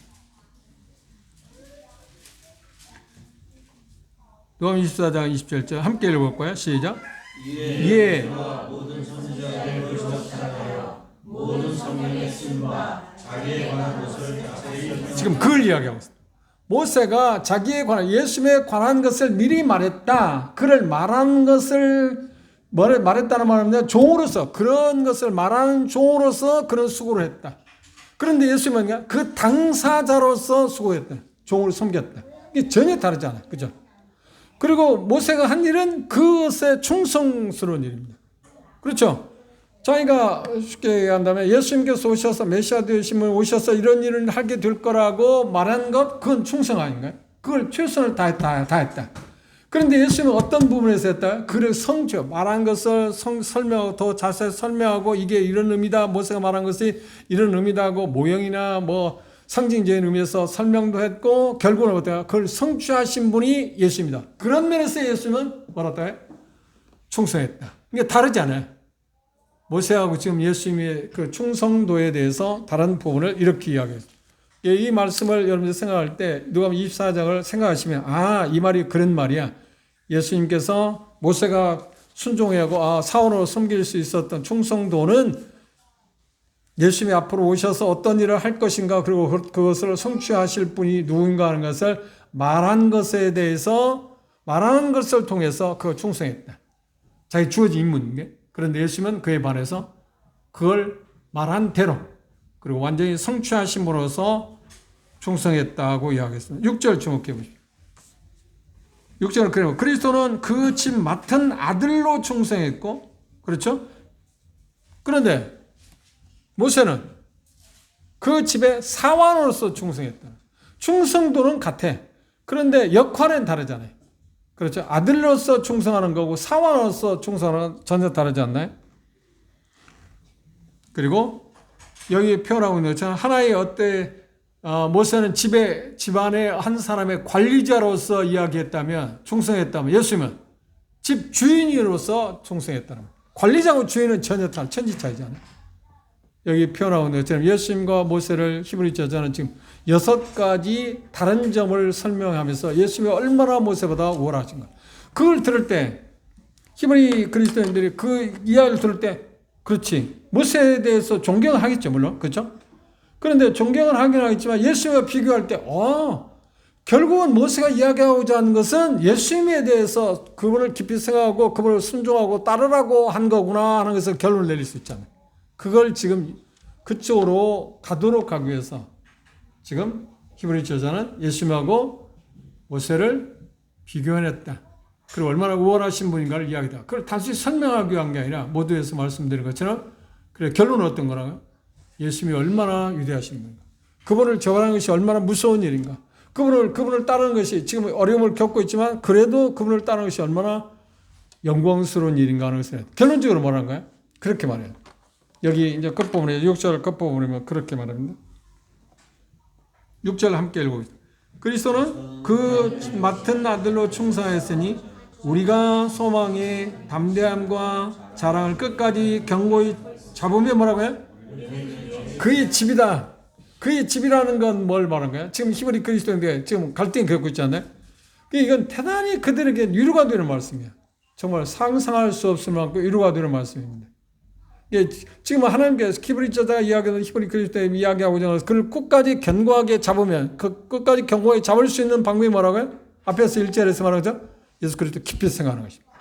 누가복음 24장 27절 함께 읽어볼까요? 시작. 예. 모든 선지자를 기록하여 모든 성령의 쓰임과 자기에 관한 것을 자세히 지금 그걸 이야기하고 있습니다. 모세가 자기에 관한 예수님에 관한 것을 미리 말했다. 그를 말한 것을 말했다는 말은 종으로서, 그런 것을 말하는 종으로서 그런 수고를 했다. 그런데 예수님은 그 당사자로서 수고했다. 종을 섬겼다. 이게 전혀 다르잖아요. 그죠? 그리고 모세가 한 일은 그것에 충성스러운 일입니다. 그렇죠? 자기가 쉽게 얘기한다면 예수님께서 오셔서 메시아 되심을 오셔서 이런 일을 하게 될 거라고 말한 것, 그건 충성 아닌가요? 그걸 최선을 다했다. 그런데 예수님은 어떤 부분에서 했다? 그를 성취, 말한 것을 설명하고 더 자세히 설명하고 이게 이런 의미다. 모세가 말한 것이 이런 의미다고 모형이나 뭐 상징적인 의미에서 설명도 했고 결국은 어때요? 그걸 성취하신 분이 예수입니다. 그런 면에서 예수님은 뭐랄까 해요? 충성했다. 이게 다르지 않아요. 모세하고 지금 예수님의 그 충성도에 대해서 다른 부분을 이렇게 이야기했어요. 이 말씀을 여러분들 생각할 때 누가복음 24장을 생각하시면 이 말이 그런 말이야. 예수님께서 모세가 순종하고 사원으로 섬길 수 있었던 충성도는 예수님이 앞으로 오셔서 어떤 일을 할 것인가 그리고 그것을 성취하실 분이 누군가 하는 것을 말한 것에 대해서 말하는 것을 통해서 그 충성했다. 자기 주어진 임무인데 그런데 예수님은 그에 반해서 그걸 말한 대로 그리고 완전히 성취하심으로써 충성했다고 이야기했습니다. 6절 주목해 보십시오. 6절은 그래요. 그리스도는 그 집 맡은 아들로 충성했고 그렇죠? 그런데 모세는 그 집의 사원으로서 충성했다. 충성도는 같아. 그런데 역할은 다르잖아요. 그렇죠? 아들로서 충성하는 거고 사원으로서 충성하는 건 전혀 다르지 않나요? 그리고 여기 표현하고 있는 것처럼 하나의 모세는 집안의 한 사람의 관리자로서 이야기했다면 충성했다면 예수님은 집 주인으로서 충성했다는 거예요. 관리자하고 주인은 전혀 천지 차이잖아요. 여기 표현하고 있는 것처럼 예수님과 모세를 히브리서는 지금 6가지 다른 점을 설명하면서 예수님이 얼마나 모세보다 우월하신가. 그걸 들을 때 히브리 그리스도인들이 그 이야기를 들을 때 그렇지 모세에 대해서 존경을 하겠죠. 물론 그렇죠. 그런데 존경을 하긴 하겠지만 예수님과 비교할 때 결국은 모세가 이야기하고자 하는 것은 예수님에 대해서 그분을 깊이 생각하고 그분을 순종하고 따르라고 한 거구나 하는 것을 결론을 내릴 수 있잖아요. 그걸 지금 그쪽으로 가도록 하기 위해서 지금 히브리 저자는 예수님하고 모세를 비교해냈다. 그리고 얼마나 우월하신 분인가를 이야기다. 그걸 단순히 설명하기 위한 게 아니라 모두에서 말씀드린 것처럼 그래 결론은 어떤 거라고요? 예수님이 얼마나 위대하신 분인가. 그분을 저버리는 것이 얼마나 무서운 일인가. 그분을 따르는 것이 지금 어려움을 겪고 있지만 그래도 그분을 따르는 것이 얼마나 영광스러운 일인가 하는 것을 결론적으로 뭐라는가요? 그렇게 말해요. 여기 이제 끝부분에 6절 끝부분에 그렇게 말합니다. 6절 함께 읽어보겠습니다. 그리스도는 그 맡은 아들로 충성하였으니 우리가 소망의 담대함과 자랑을 끝까지 견고히 잡으면 뭐라고요? 그의 집이다. 그의 집이라는 건 뭘 말하는 거야? 지금 히브리 그리스도인데 지금 갈등이 겪고 있잖아요. 이건 대단히 그들에게 위로가 되는 말씀이야. 정말 상상할 수 없을 만큼 위로가 되는 말씀입니다. 지금 하나님께서 히브리 저자가 이야기하는 히브리 그리스도인이 이야기하고 있는 그를 끝까지 견고하게 잡으면 그 끝까지 견고하게 잡을 수 있는 방법이 뭐라고요? 앞에서 1절에서 말하죠. 예수 그리스도 깊이 생각하는 것입니다.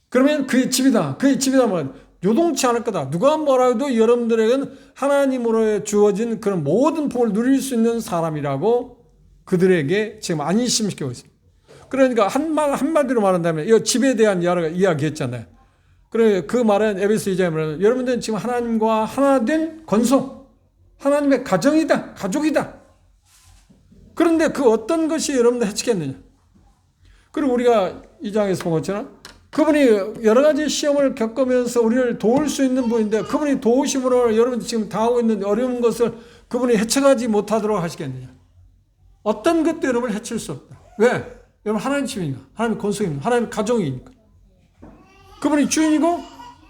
그러면 그의 집이다. 그의 집이다 뭐 요동치 않을 거다. 누가 뭐라 해도 여러분들에게는 하나님으로 주어진 그런 모든 복을 누릴 수 있는 사람이라고 그들에게 지금 안심시키고 있습니다. 그러니까 한마디로 말한다면 이 집에 대한 이야기했잖아요. 그래 그 말은 에베소 2장에 말하는 여러분들은 지금 하나님과 하나 된 권속, 하나님의 가정이다, 가족이다. 그런데 그 어떤 것이 여러분들 해치겠느냐? 그리고 우리가 2장에서 본 것처럼 그분이 여러 가지 시험을 겪으면서 우리를 도울 수 있는 분인데 그분이 도우심으로 여러분들 지금 당하고 있는 어려운 것을 그분이 해쳐가지 못하도록 하시겠느냐? 어떤 것도 여러분을 해칠 수 없다. 왜? 여러분 하나님 집이니까, 하나님 권속이니까, 하나님 가정이니까. 그분이 주인이고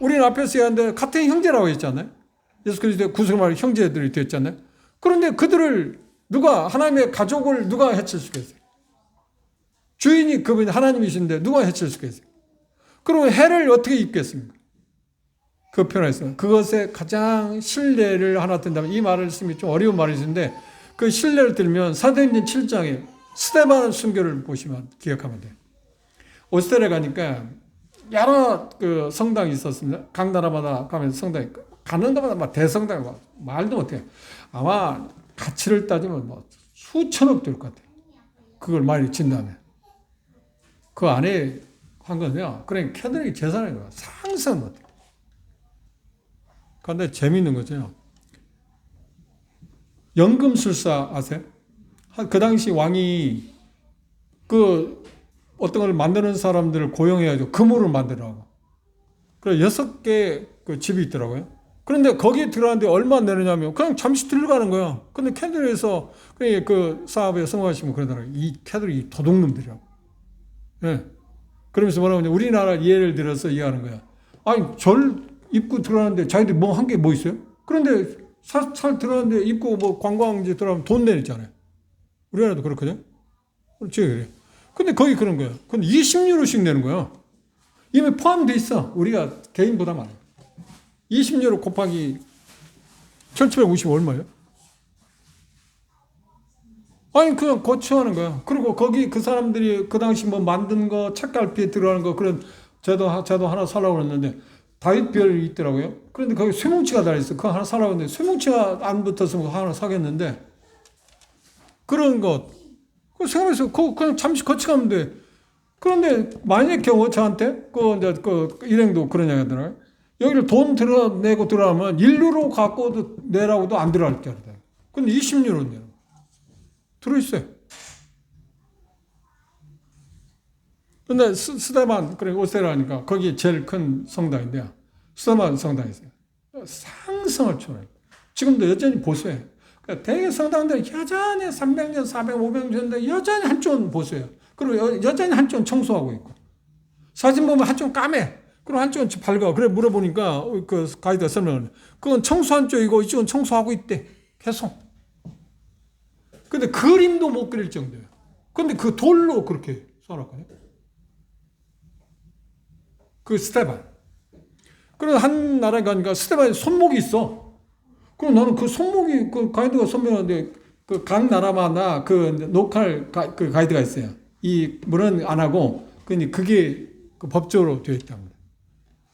우리는 앞에서 얘기하는데 같은 형제라고 했잖아요. 예수 그리스도의 구속말로 형제들이 되었잖아요. 그런데 그들을 하나님의 가족을 누가 해칠 수가 있어요? 주인이 그분이 하나님이신데 누가 해칠 수가 있어요? 그리고 해를 어떻게 입겠습니까? 그 표현에서 그것에 가장 신뢰를 하나 든다면 이 말을 쓰면 좀 어려운 말이신데 그 신뢰를 들면 사도행전 7장에 스데반 순교를 보시면 기억하면 돼요. 오스텔에 가니까 여러 그 성당이 있었습니다. 각 나라마다 가면 성당이 가는 데마다 막 대성당 막 말도 못해. 아마 가치를 따지면 뭐 수천억 될 것 같아요. 그걸 많이 진다면 그 안에 한 거냐? 그러니까 캐톨릭 재산인 거야. 상상 못해. 그런데 재미있는 거죠. 연금술사 아세요? 그 당시 왕이 그 어떤 걸 만드는 사람들을 고용해가지고 금으로 만들라고. 그래 6개 그 집이 있더라고요. 그런데 거기에 들어가는데 얼마 내느냐면 그냥 잠시 들어가는 거야. 근데 캐톨릭에서 그 사업에 성공하시면 그러더라고요. 이 캐톨릭이 도둑놈들이라고. 예. 그러면서 뭐라고 하냐. 우리나라 예를 들어서 이해하는 거야. 아니 절 입구 들어가는데 자기들이 뭐 한 게 뭐 있어요? 그런데 살 들어가는데 입구 뭐 관광지 들어가면 돈 내잖아요. 우리나라도 그렇거든요. 그렇지 그래. 근데 거기 그런 거야. 근데 20유로씩 내는 거야. 이미 포함돼 있어. 우리가 개인 부담 안 해. 20유로 곱하기 1750 얼마예요? 아니 그냥 거치하는 거야. 그리고 거기 그 사람들이 그 당시 뭐 만든 거 책갈피에 들어가는 거 그런 저도 하나 사려고 했는데 다윗별이 있더라고요. 그런데 거기 쇠뭉치가 달려있어. 그거 하나 사려고 했는데 쇠뭉치가 안 붙었으면 하나 사겠는데 그런 것 그 생각해서 그냥 잠시 거치가면 돼. 그런데 만약에 경우 저한테 그 일행도 그런 얘기 하더라고요. 여기를 돈 내고 들어가면 1유로 갖고 내라고도 안 들어갈 줄 알아요. 근데 20유로 내요. 들어있어요. 근데 스데반, 그래, 오세라니까 거기 제일 큰 성당인데요. 스데반 성당이 있어요. 상상을 초월해요. 지금도 여전히 보수해요. 그러니까 대개 성당들 여전히 300년, 400, 500년대 여전히 한쪽은 보수해요. 그리고 여전히 한쪽은 청소하고 있고. 사진 보면 한쪽은 까매. 그리고 한쪽은 밝아. 그래 물어보니까 그 가이드가 설명을 해. 그건 청소한 쪽이고 이쪽은 청소하고 있대. 계속. 근데 그림도 못 그릴 정도예요. 근데 그 돌로 그렇게 써놨거든요. 그 스테반. 그래서 한 나라에 가니까 스테반에 손목이 있어. 그럼 나는 그 손목이 그 가이드가 설명하는데 그 각 나라마다 그 로컬 그 가이드가 있어요. 이 물은 안 하고 그게 그 법적으로 되어 있답니다.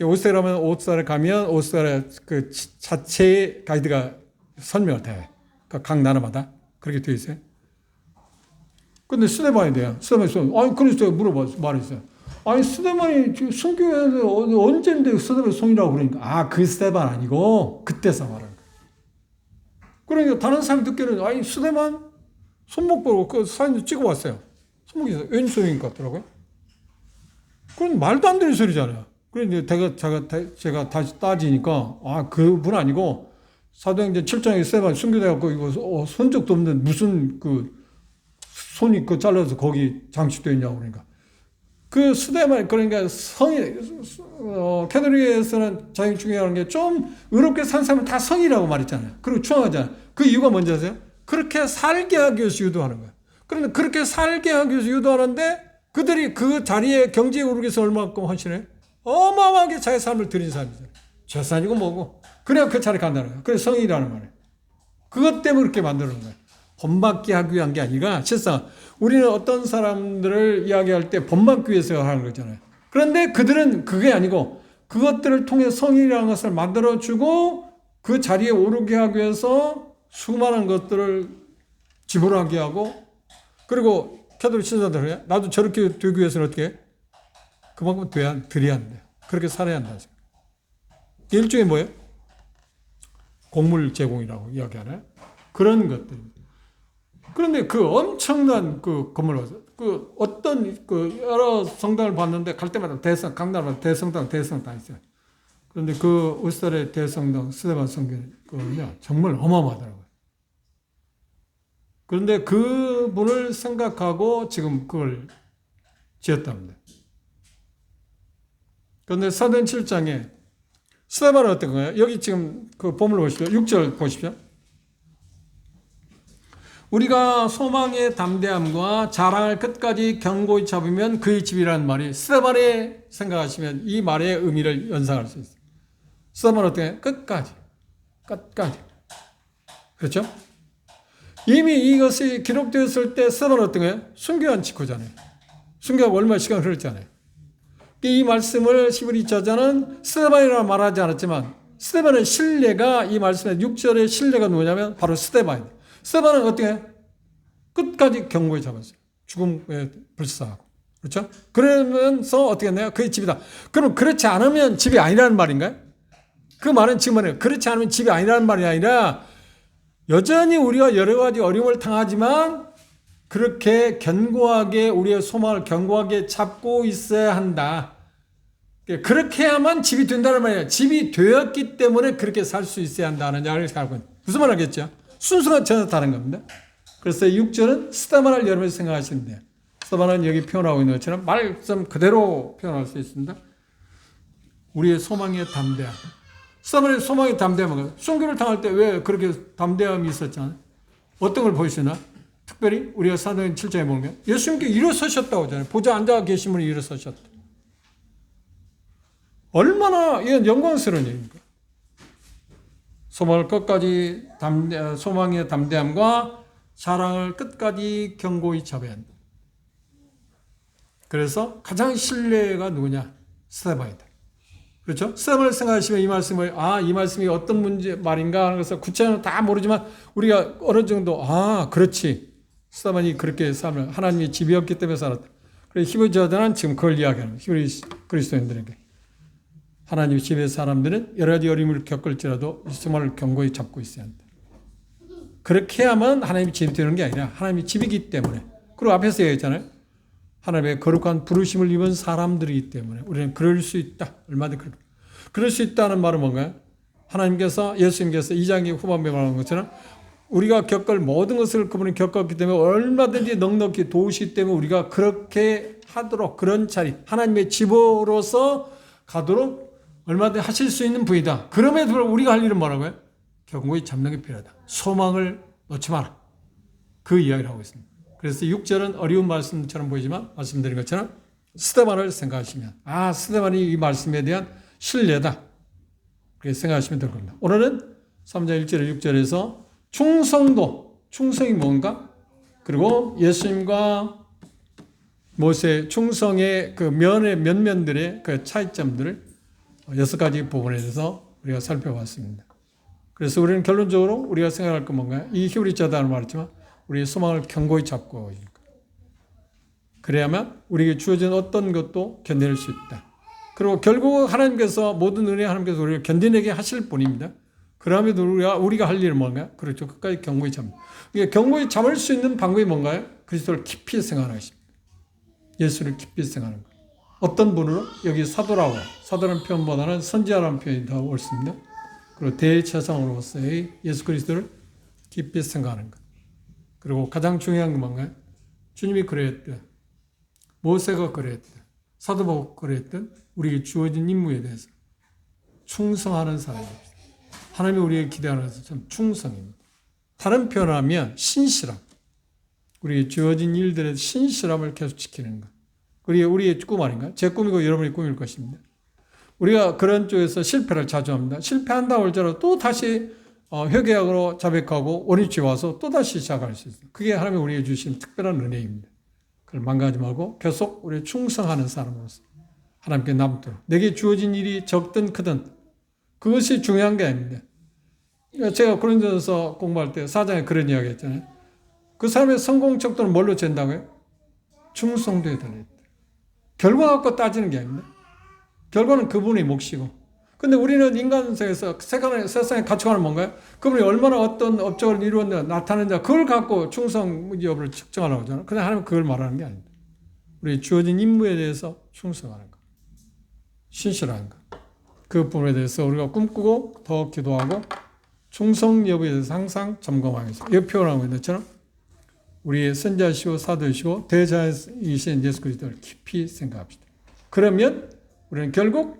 오스트리아면 오스트리아에 가면 오스트리아 그 자체의 가이드가 설명을 돼. 각 나라마다 그렇게 되어 있어요. 근데 스데반이 돼요. 스데반에서 아니 그래서 말했어요. 아니 스데반이 지금 순교회에서 언제인데 스데반 손이라고 그러니까 그 스데반 아니고 그때서 말하는 거예요. 그러니까 다른 사람이 듣기에는 아니 스데반 손목 보고 그 사진도 찍어왔어요. 손목이 왼손인 것 같더라고요. 그건 말도 안 되는 소리잖아요. 그런데 제가 다시 따지니까 그분 아니고 사도행전 7장에 스데반 순교돼갖고 이거 손적도 없는 무슨 그 손이 그 잘라서 거기 장식되어 있냐고 그러니까 그 스데반 그러니까 성이 캐톨릭에서는 자기 중요한 게 좀 의롭게 산 사람은 다 성이라고 말했잖아요. 그리고 추앙하잖아요. 그 이유가 뭔지 아세요? 그렇게 살게 하기 위해서 유도하는 거예요. 그런데 그렇게 살게 하기 위해서 유도하는데 그들이 그 자리에 경제에 오르기 위해서 얼마큼 헌신해요? 어마어마하게 자기 삶을 드린 사람이잖아요. 재산이고 뭐고. 그래야 그 자리에 간다는 거예요. 그래서 성이라는 말이에요. 그것 때문에 그렇게 만드는 거예요. 본받게 하기 위한 게 아니라 실상 우리는 어떤 사람들을 이야기할 때 본받기 위해서 하는 거잖아요. 그런데 그들은 그게 아니고 그것들을 통해 성이라는 것을 만들어주고 그 자리에 오르게 하기 위해서 수많은 것들을 지불하게 하고 그리고 캐톨릭 신자들은 나도 저렇게 되기 위해서는 어떻게 해? 그만큼 드려야 한대. 그렇게 살아야 한다. 일종의 뭐예요? 곡물 제공이라고 이야기하나요? 그런 것들입니다. 그런데 그 엄청난 그 건물을 그 어떤 그 여러 성당을 봤는데 갈 때마다 각 나라마다 대성당 다 있어요. 그런데 그 오스트리아 대성당 스데반 성당은요 정말 어마어마하더라고요. 그런데 그분을 생각하고 지금 그걸 지었답니다. 그런데 사도행 7장에 스데반은 어떤 거예요? 여기 지금 그 본문을 보십시오. 6절 보십시오. 우리가 소망의 담대함과 자랑을 끝까지 견고히 잡으면 그의 집이라는 말이 스데반에 생각하시면 이 말의 의미를 연상할 수 있어요. 스데반은 어떻게 끝까지. 그렇죠? 이미 이것이 기록되었을 때 스데반은 어떤 거예요? 순교한 직후잖아요. 순교하고 얼마 시간 흘렀잖아요. 이 말씀을 히브리 저자는 스데반이라고 말하지 않았지만 스데반의 신뢰가 이 말씀의 6절의 신뢰가 누구냐면 바로 스데반입니다. 스데반은 어떻게 해요? 끝까지 경고에 잡았어요. 죽음에 불사하고. 그렇죠? 그러면서 어떻게 했나요? 그게 집이다. 그럼 그렇지 않으면 집이 아니라는 말인가요? 그 말은 지금 말이에요. 그렇지 않으면 집이 아니라는 말이 아니라 여전히 우리가 여러 가지 어려움을 당하지만 그렇게 견고하게 우리의 소망을 견고하게 잡고 있어야 한다. 그렇게 해야만 집이 된다는 말이에요. 집이 되었기 때문에 그렇게 살 수 있어야 한다는 이야기를 생각하고 있는. 무슨 말 하겠죠? 순서가 전혀 다른 겁니다. 그래서 6절은 스데반을 여러분이 생각하시면 돼요. 스데반은 여기 표현하고 있는 것처럼 말씀 그대로 표현할 수 있습니다. 우리의 소망의 담대함. 스데반의 소망의 담대함은 순교를 당할 때 왜 그렇게 담대함이 있었잖아요. 어떤 걸 보이시나? 특별히 우리가 사도행 7장에 보면 예수님께 일어서셨다고 하잖아요. 보좌 앉아 계신 분이 일어서셨다. 얼마나 이건 영광스러운 일입니까? 소망을 끝까지 소망의 담대함과 사랑을 끝까지 견고히 잡아야 한다. 그래서 가장 신뢰가 누구냐? 스데반이다. 그렇죠? 스데반을 생각하시면 이 말씀을 이 말씀이 어떤 문제 말인가 하는 것을 구체적으로 다 모르지만 우리가 어느 정도 그렇지. 스데반이 그렇게 삶을 하나님의 집이었기 때문에 살았다. 그래서 히브리 저자는 지금 그걸 이야기하는 거예요. 히브리 그리스도인들에게. 하나님의 집의 사람들은 여러 가지 어려움을 겪을지라도 소망을 견고히 잡고 있어야 한다. 그렇게 해야만 하나님의 집이 되는 게 아니라 하나님의 집이기 때문에. 그리고 앞에서 얘기했잖아요. 하나님의 거룩한 부르심을 입은 사람들이기 때문에 우리는 그럴 수 있다. 얼마든지 그럴 수 있다는 말은 뭔가요? 예수님께서 2장 후반부에 말한 것처럼 우리가 겪을 모든 것을 그분이 겪었기 때문에 얼마든지 넉넉히 도우시기 때문에 우리가 그렇게 하도록 그런 자리, 하나님의 집으로서 가도록 얼마든지 하실 수 있는 분이다. 그럼에도 불구하고 우리가 할 일은 뭐라고요? 견고히 잡는 게 필요하다. 소망을 놓지 마라. 그 이야기를 하고 있습니다. 그래서 6절은 어려운 말씀처럼 보이지만 말씀드린 것처럼 스데반을 생각하시면 스데반이 이 말씀에 대한 신뢰다. 그렇게 생각하시면 될 겁니다. 오늘은 3장 1절에 6절에서 충성이 뭔가? 그리고 예수님과 모세의 충성의 그 면면들의 그 차이점들을 6가지 부분에 대해서 우리가 살펴봤습니다. 그래서 우리는 결론적으로 우리가 생각할 건 뭔가요? 이 히브리 저자는 말했지만 우리의 소망을 견고히 잡고 그래야만 우리에게 주어진 어떤 것도 견뎌낼 수 있다. 그리고 결국 하나님께서 모든 은혜 하나님께서 우리를 견뎌내게 하실 분입니다. 그럼에도 우리가 할 일은 뭔가요? 그렇죠. 끝까지 견고히 잡는. 견고히 잡을 수 있는 방법이 뭔가요? 그리스도를 깊이 생각하는 것입니다. 예수를 깊이 생각하는 것. 어떤 분으로? 여기 사도라는 표현보다는 선지자라는 표현이 더 옳습니다. 그리고 대제사장으로서의 예수 그리스도를 깊이 생각하는 것. 그리고 가장 중요한 건 뭔가요? 주님이 그랬듯, 모세가 그랬듯, 사도 바울이 그랬듯 우리에게 주어진 임무에 대해서 충성하는 사람입니다. 하나님이 우리에게 기대하는 것은 참 충성입니다. 다른 표현하면 신실함. 우리에게 주어진 일들의 신실함을 계속 지키는 것. 그게 우리의 꿈 아닌가요? 제 꿈이고 여러분의 꿈일 것입니다. 우리가 그런 쪽에서 실패를 자주 합니다. 실패한다고 할지라도 또 다시 회개하고 자백하고 원위치 와서 또 다시 시작할 수 있어요. 그게 하나님이 우리에게 주신 특별한 은혜입니다. 그걸 망가지 말고 계속 우리 충성하는 사람으로서 하나님께 남도록 내게 주어진 일이 적든 크든 그것이 중요한 게 아닙니다. 제가 고린도전서 공부할 때 4장에 그런 이야기 했잖아요. 그 사람의 성공 척도는 뭘로 잰다고요? 충성도에 달려있다. 결과 갖고 따지는 게 아닙니다. 결과는 그분의 몫이고. 근데 우리는 인간세에서 세상의 가치관은 뭔가요? 그분이 얼마나 어떤 업적을 이루었냐, 나타냈냐, 그걸 갖고 충성 여부를 측정하라고 하잖아요. 근데 하나님은 그걸 말하는 게 아닙니다. 우리 주어진 임무에 대해서 충성하는 것. 신실한 것. 그 부분에 대해서 우리가 꿈꾸고 더 기도하고 충성 여부에 대해서 항상 점검하면서 이 표현하고 있는 것처럼 우리의 선지자시고 사도이시고 대자이신 예수 그리스도를 깊이 생각합시다. 그러면 우리는 결국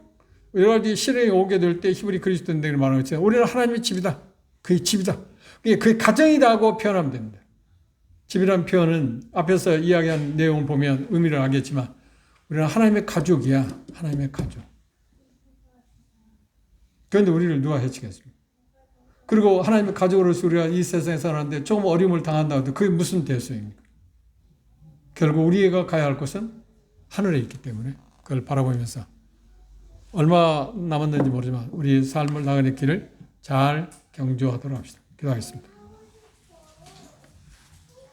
여러 가지 시련이 오게 될 때 히브리 그리스도인들이 말하는 것처럼 우리는 하나님의 집이다. 그의 집이다. 그게 가정이다 하고 표현하면 됩니다. 집이라는 표현은 앞에서 이야기한 내용을 보면 의미를 알겠지만 우리는 하나님의 가족이야. 하나님의 가족. 그런데 우리를 누가 해치겠습니까? 그리고 하나님의 가족으로서 우리가 이 세상에 살았는데 조금 어려움을 당한다 해도 그게 무슨 대수입니까? 결국 우리가 가야 할 곳은 하늘에 있기 때문에 그걸 바라보면서 얼마 남았는지 모르지만 우리 삶을 나가는 길을 잘 경주하도록 합시다. 기도하겠습니다.